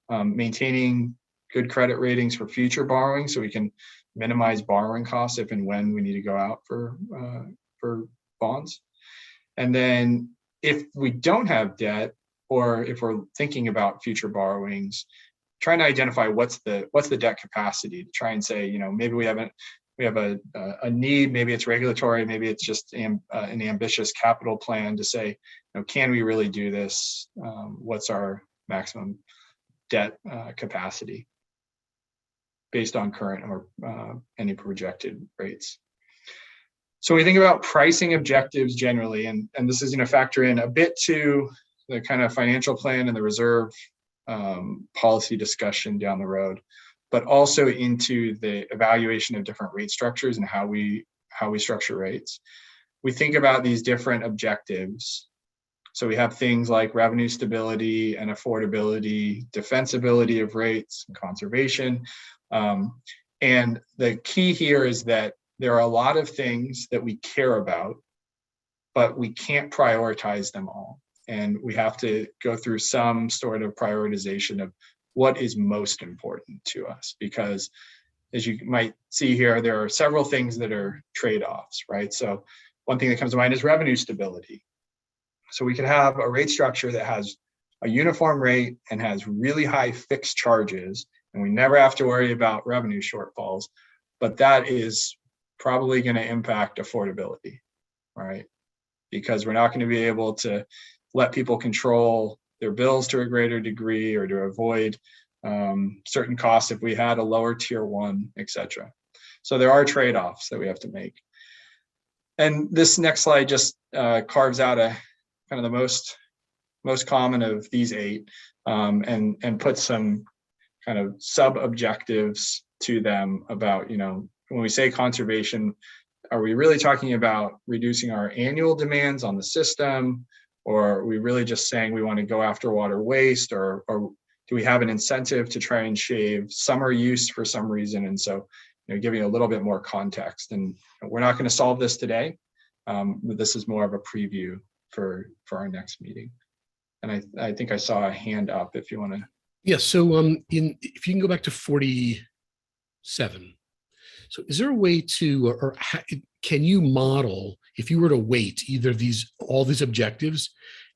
maintaining good credit ratings for future borrowing so we can minimize borrowing costs if and when we need to go out for bonds. And then if we don't have debt, or if we're thinking about future borrowings, trying to identify what's the debt capacity, to try and say, you know, maybe we have a need, maybe it's regulatory, maybe it's just an ambitious capital plan to say, you know, can we really do this? What's our maximum debt capacity based on current or any projected rates? So we think about pricing objectives generally, and this is going to factor in a bit to the kind of financial plan and the reserve policy discussion down the road, but also into the evaluation of different rate structures and how we structure rates. We think about these different objectives. So we have things like revenue stability and affordability, defensibility of rates, conservation. And the key here is that there are a lot of things that we care about, but we can't prioritize them all. And we have to go through some sort of prioritization of what is most important to us, because as you might see here, there are several things that are trade-offs, right? So one thing that comes to mind is revenue stability. So we could have a rate structure that has a uniform rate and has really high fixed charges, and we never have to worry about revenue shortfalls, but that is probably going to impact affordability, right? Because we're not going to be able to let people control their bills to a greater degree, or to avoid certain costs if we had a lower tier one, et cetera. So there are trade-offs that we have to make. And this next slide just carves out a kind of the most common of these 8 and puts some kind of sub-objectives to them about, you know, when we say conservation, are we really talking about reducing our annual demands on the system? Or are we really just saying we want to go after water waste, or do we have an incentive to try and shave summer use for some reason? And so, you know, giving a little bit more context. And we're not going to solve this today, but this is more of a preview for our next meeting. And I think I saw a hand up if you want to. Yeah. So if you can go back to 47. So is there a way to, can you model, if you were to weight either all these objectives,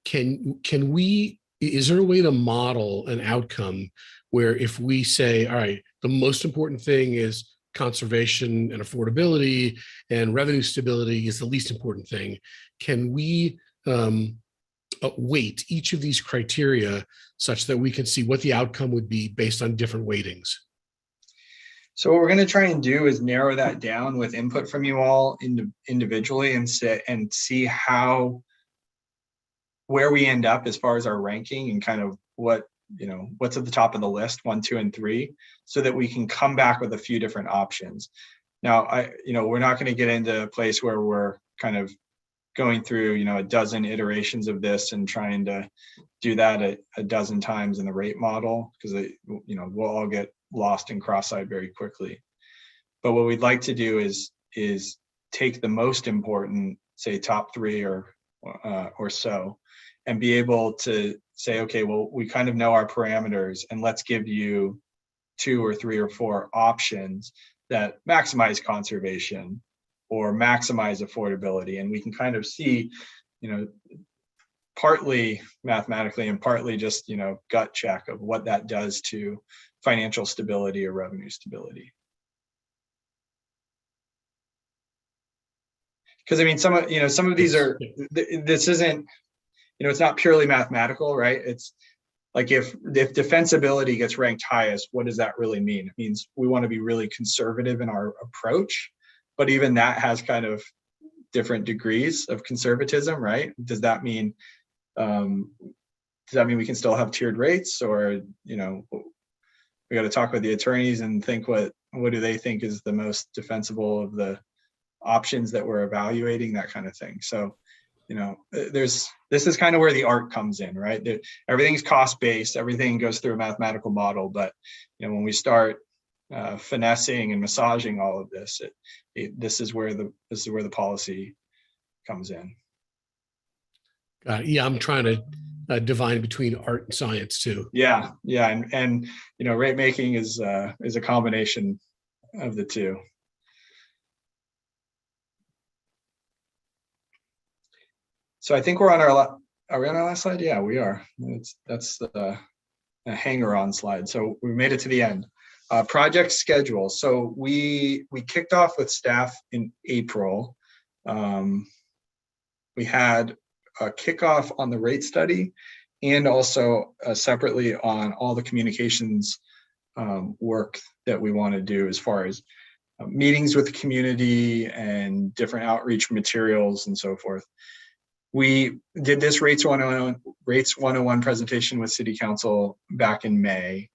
is there a way to model an outcome where if we say, all right, the most important thing is conservation and affordability, and revenue stability is the least important thing, can we weight each of these criteria such that we can see what the outcome would be based on different weightings? So what we're going to try and do is narrow that down with input from you all individually, and see where we end up as far as our ranking, and kind of what's at the top of the list, 1, 2, and 3, so that we can come back with a few different options. Now, we're not going to get into a place where we're kind of going through, a dozen iterations of this and trying to do that a dozen times in the rate model, because we'll all get lost and cross-eyed very quickly. But what we'd like to do is take the most important, say, top 3 or so, and be able to say, okay, well, we kind of know our parameters, and let's give you 2 or 3 or 4 options that maximize conservation or maximize affordability. And we can kind of see, partly mathematically and partly just, gut check of what that does to financial stability or revenue stability. Because I mean, some of these are, this isn't, it's not purely mathematical, right? It's like if defensibility gets ranked highest, what does that really mean? It means we want to be really conservative in our approach, but even that has kind of different degrees of conservatism, right? Does that mean we can still have tiered rates, or we got to talk with the attorneys and think what do they think is the most defensible of the options that we're evaluating, that kind of thing. So this is kind of where the art comes in, right? Everything's cost-based, everything goes through a mathematical model, but when we start finessing and massaging all of this, this is where the policy comes in. Yeah, I'm trying to divine between art and science too. Yeah, and rate making is a combination of the two. So I think we're on are we on our last slide? Yeah, we are. That's the hanger on slide. So we made it to the end. Project schedule. So we kicked off with staff in April. We had a kickoff on the rate study and also separately on all the communications work that we want to do as far as meetings with the community and different outreach materials and so forth. We did this Rates 101 presentation with City Council back in May.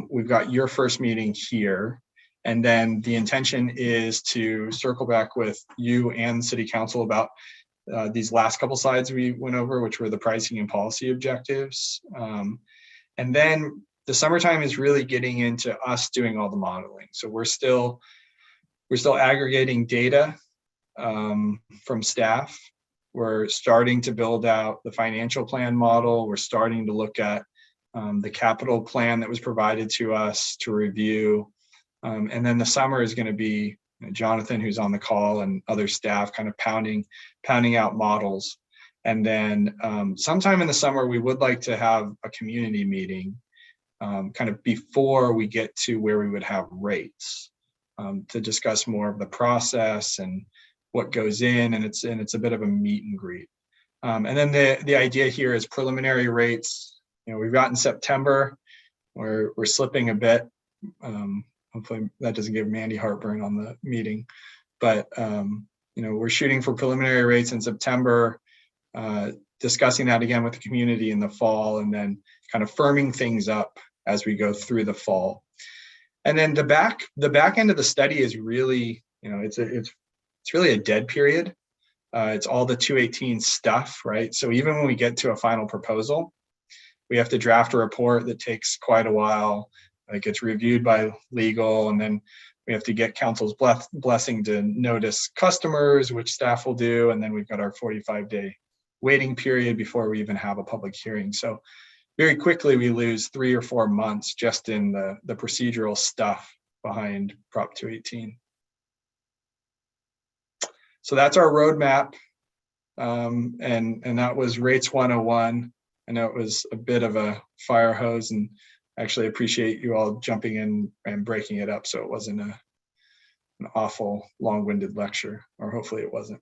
We've got your first meeting here. And then the intention is to circle back with you and City Council about these last couple slides we went over, which were the pricing and policy objectives. And then the summertime is really getting into us doing all the modeling. So we're still aggregating data from staff. We're starting to build out the financial plan model. We're starting to look at the capital plan that was provided to us to review. And then the summer is going to be Jonathan, who's on the call, and other staff kind of pounding out models. And then sometime in the summer, we would like to have a community meeting kind of before we get to where we would have rates to discuss more of the process and what goes in, and it's a bit of a meet and greet. And then the idea here is preliminary rates. We've gotten September, we're slipping a bit. Hopefully that doesn't give Mandy heartburn on the meeting, but we're shooting for preliminary rates in September, discussing that again with the community in the fall, and then kind of firming things up as we go through the fall. And then the back end of the study is really, it's really a dead period. It's all the 218 stuff, right? So even when we get to a final proposal, we have to draft a report that takes quite a while. It gets reviewed by legal, and then we have to get council's blessing to notice customers, which staff will do. And then we've got our 45-day waiting period before we even have a public hearing. So very quickly, we lose 3 or 4 months just in the procedural stuff behind Prop 218. So that's our roadmap, and that was Rates 101. I know it was a bit of a fire hose, and actually appreciate you all jumping in and breaking it up so it wasn't an awful long-winded lecture, or hopefully it wasn't.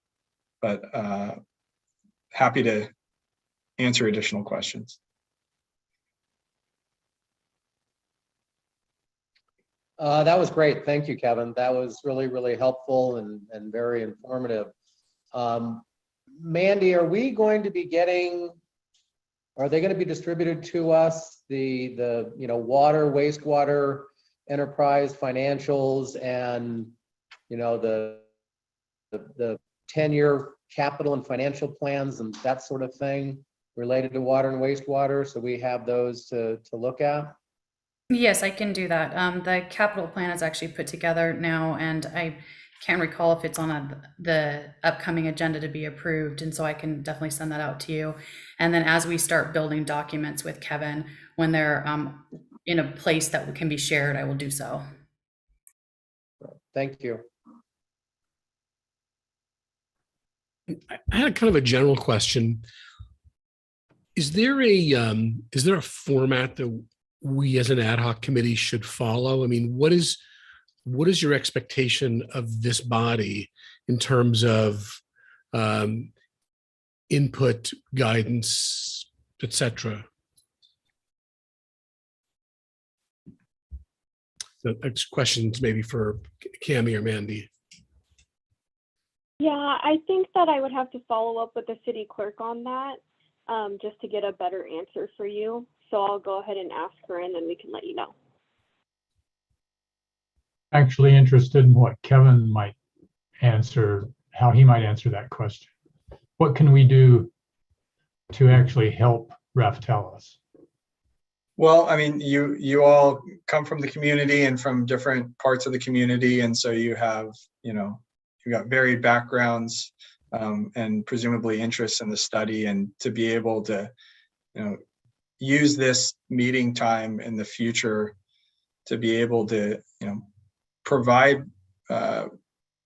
But happy to answer additional questions. That was great. Thank you, Kevin. That was really, really helpful and very informative. Mandy, are they going to be distributed to us, the water, wastewater enterprise financials and, the 10-year capital and financial plans and that sort of thing related to water and wastewater? So we have those to look at? Yes, I can do that. The capital plan is actually put together now, and I can't recall if it's on the upcoming agenda to be approved, and so I can definitely send that out to you. And then as we start building documents with Kevin, when they're in a place that can be shared, I will do so. Thank you. I had kind of a general question. Is there a format that we as an ad hoc committee should follow? I mean, what is your expectation of this body in terms of input, guidance, etc.? The next questions maybe for Cami or Mandy. Yeah, I think that I would have to follow up with the city clerk on that just to get a better answer for you. So I'll go ahead and ask her, and then we can let you know. Actually interested in what Kevin might answer, how he might answer that question. what can we do to actually help Raftelis? Well, I mean, you all come from the community and from different parts of the community, and so you have, you got varied backgrounds and presumably interests in the study, and to be able to, use this meeting time in the future to be able to, provide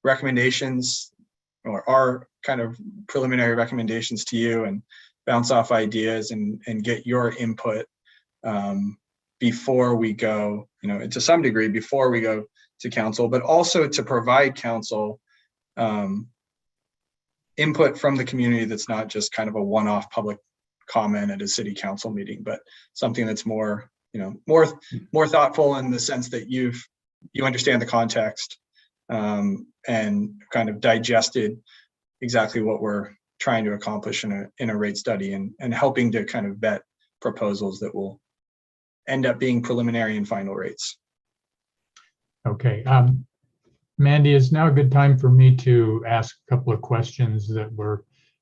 recommendations or our kind of preliminary recommendations to you and bounce off ideas and get your input before we go, to some degree before we go to council, but also to provide council input from the community that's not just kind of a one-off public comment at a city council meeting, but something that's more, more thoughtful in the sense that you understand the context and kind of digested exactly what we're trying to accomplish in a rate study and helping to kind of vet proposals that will end up being preliminary and final rates. Okay. Mandy, is now a good time for me to ask a couple of questions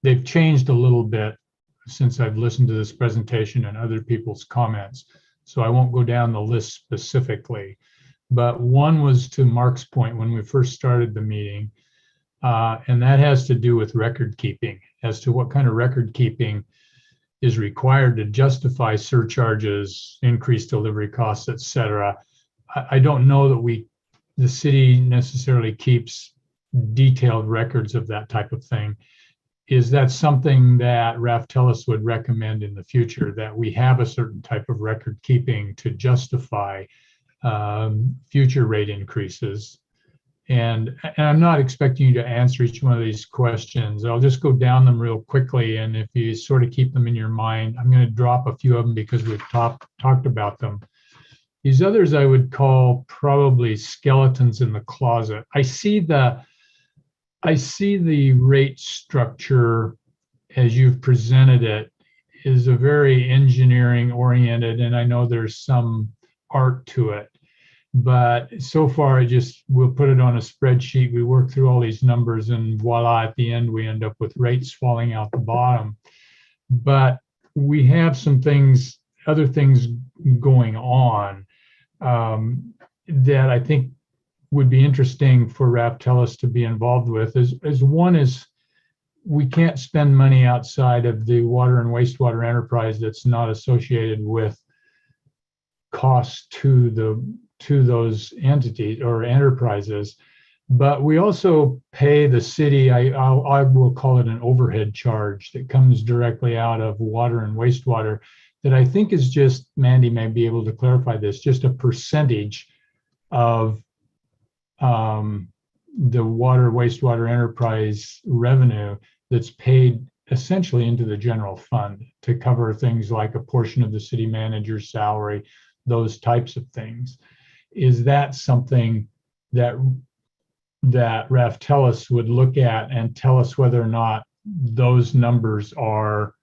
they've changed a little bit since I've listened to this presentation and other people's comments. So I won't go down the list specifically, but one was to Mark's point when we first started the meeting, and that has to do with record keeping, as to what kind of record keeping is required to justify surcharges, increased delivery costs, et cetera. I don't know that the city necessarily keeps detailed records of that type of thing. Is that something that Raftelis would recommend in the future, that we have a certain type of record keeping to justify future rate increases? And I'm not expecting you to answer each one of these questions. I'll just go down them real quickly. And if you sort of keep them in your mind, I'm going to drop a few of them because we've talked about them. These others I would call probably skeletons in the closet. I see the rate structure as you've presented it is a very engineering oriented, and I know there's some art to it. But so far, we'll put it on a spreadsheet. We work through all these numbers and voila, at the end, we end up with rates falling out the bottom. But we have other things going on that I think would be interesting for Raftelis to be involved with. As one is, we can't spend money outside of the water and wastewater enterprise that's not associated with costs to those entities or enterprises, but we also pay the city, I will call it an overhead charge that comes directly out of water and wastewater that I think is just, Mandy may be able to clarify this, just a percentage of the water wastewater enterprise revenue that's paid essentially into the general fund to cover things like a portion of the city manager's salary, those types of things. Is that something that Raftelis would look at and tell us whether or not those numbers are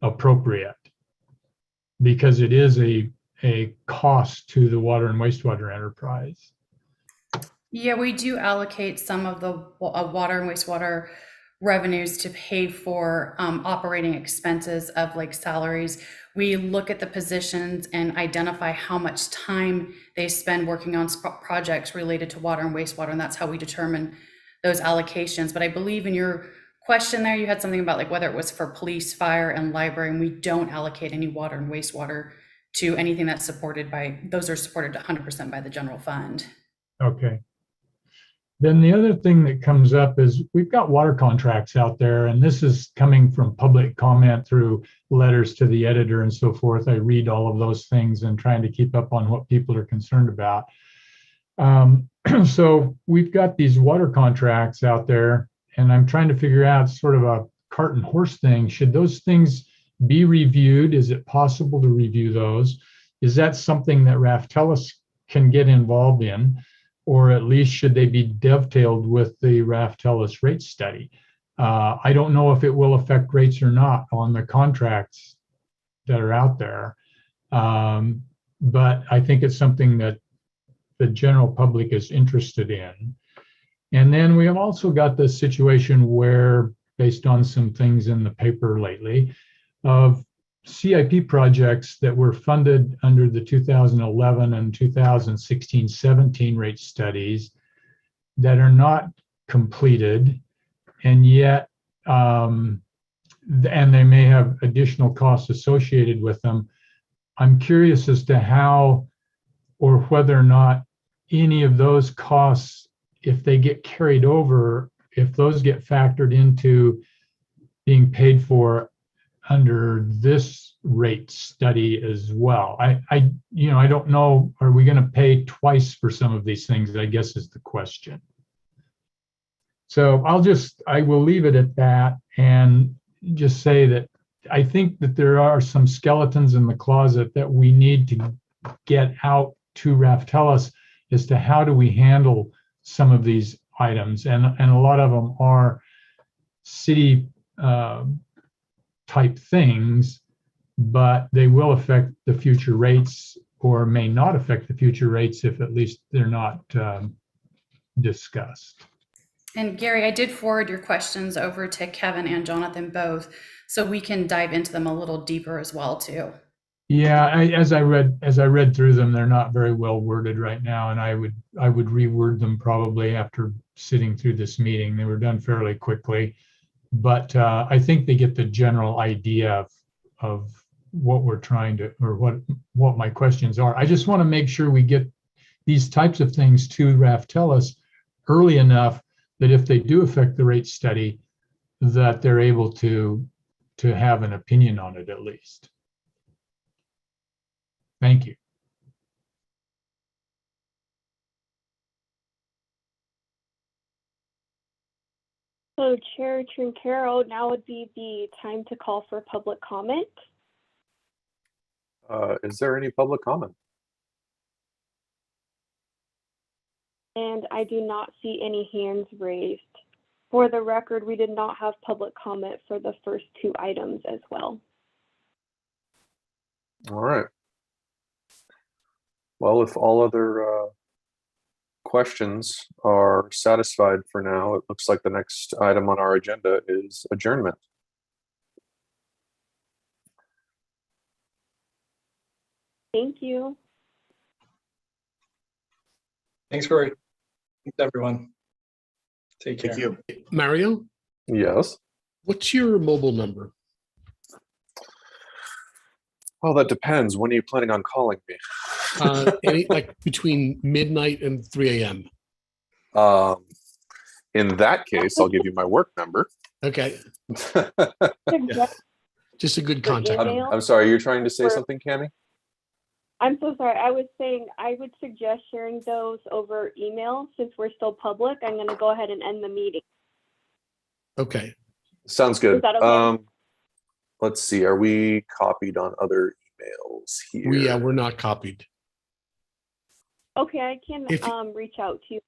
appropriate? Because it is a cost to the water and wastewater enterprise. Yeah, we do allocate some of the water and wastewater revenues to pay for operating expenses of like salaries. We look at the positions and identify how much time they spend working on projects related to water and wastewater, and that's how we determine those allocations. But I believe in your question there, you had something about like whether it was for police, fire, and library, and we don't allocate any water and wastewater to anything that's supported by, those are supported 100% by the general fund. Okay. Then the other thing that comes up is we've got water contracts out there, and this is coming from public comment through letters to the editor and so forth. I read all of those things and trying to keep up on what people are concerned about. So we've got these water contracts out there, and I'm trying to figure out sort of a cart and horse thing. Should those things be reviewed? Is it possible to review those? Is that something that Raftelis can get involved in? Or at least should they be dovetailed with the Raftelis rate study? I don't know if it will affect rates or not on the contracts that are out there. But I think it's something that the general public is interested in. And then we have also got the situation where based on some things in the paper lately, of CIP projects that were funded under the 2011 and 2016-17 rate studies that are not completed, and yet, and they may have additional costs associated with them. I'm curious as to how or whether or not any of those costs, if they get carried over, if those get factored into being paid for under this rate study as well. I don't know, are we going to pay twice for some of these things, I guess is the question. So I will leave it at that and just say that I think that there are some skeletons in the closet that we need to get out to Raftelis as to how do we handle some of these items. And a lot of them are city type things, but they will affect the future rates or may not affect the future rates if at least they're not discussed. And Gary, I did forward your questions over to Kevin and Jonathan both, so we can dive into them a little deeper as well too. Yeah, as I read through them, they're not very well worded right now, and I would reword them probably after sitting through this meeting. They were done fairly quickly, but I think they get the general idea of what we're trying to, or what my questions are. I just want to make sure we get these types of things to Raftelis early enough that if they do affect the rate study, that they're able to have an opinion on it at least. Thank you. So Chair Trincaro, now would be the time to call for public comment. Is there any public comment? And I do not see any hands raised. For the record, we did not have public comment for the first two items as well. All right. Well, if all other questions are satisfied for now, it looks like the next item on our agenda is adjournment. Thank you. Thanks, Rory. Thanks, everyone. Take care. Thank you. Mario, Yes. what's your mobile number? Well, that depends. When are you planning on calling me? Like between midnight and 3 a.m. In that case, I'll give you my work number. Okay, Suggest just a good For contact. email? I'm sorry, you're trying to say Or- something, Cami? I'm so sorry. I was saying I would suggest sharing those over email since we're still public. I'm going to go ahead and end the meeting. Okay, Sounds good. Is that okay? Let's see. Are we copied on other emails here? we're not copied. Okay, I can If- reach out to you.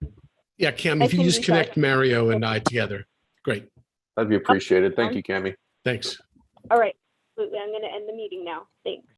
Yeah, Cam, I if you can just reach connect out. Mario and I together, great. That'd be appreciated. Thank you, Cami. Thanks. All right, absolutely. I'm going to end the meeting now. Thanks.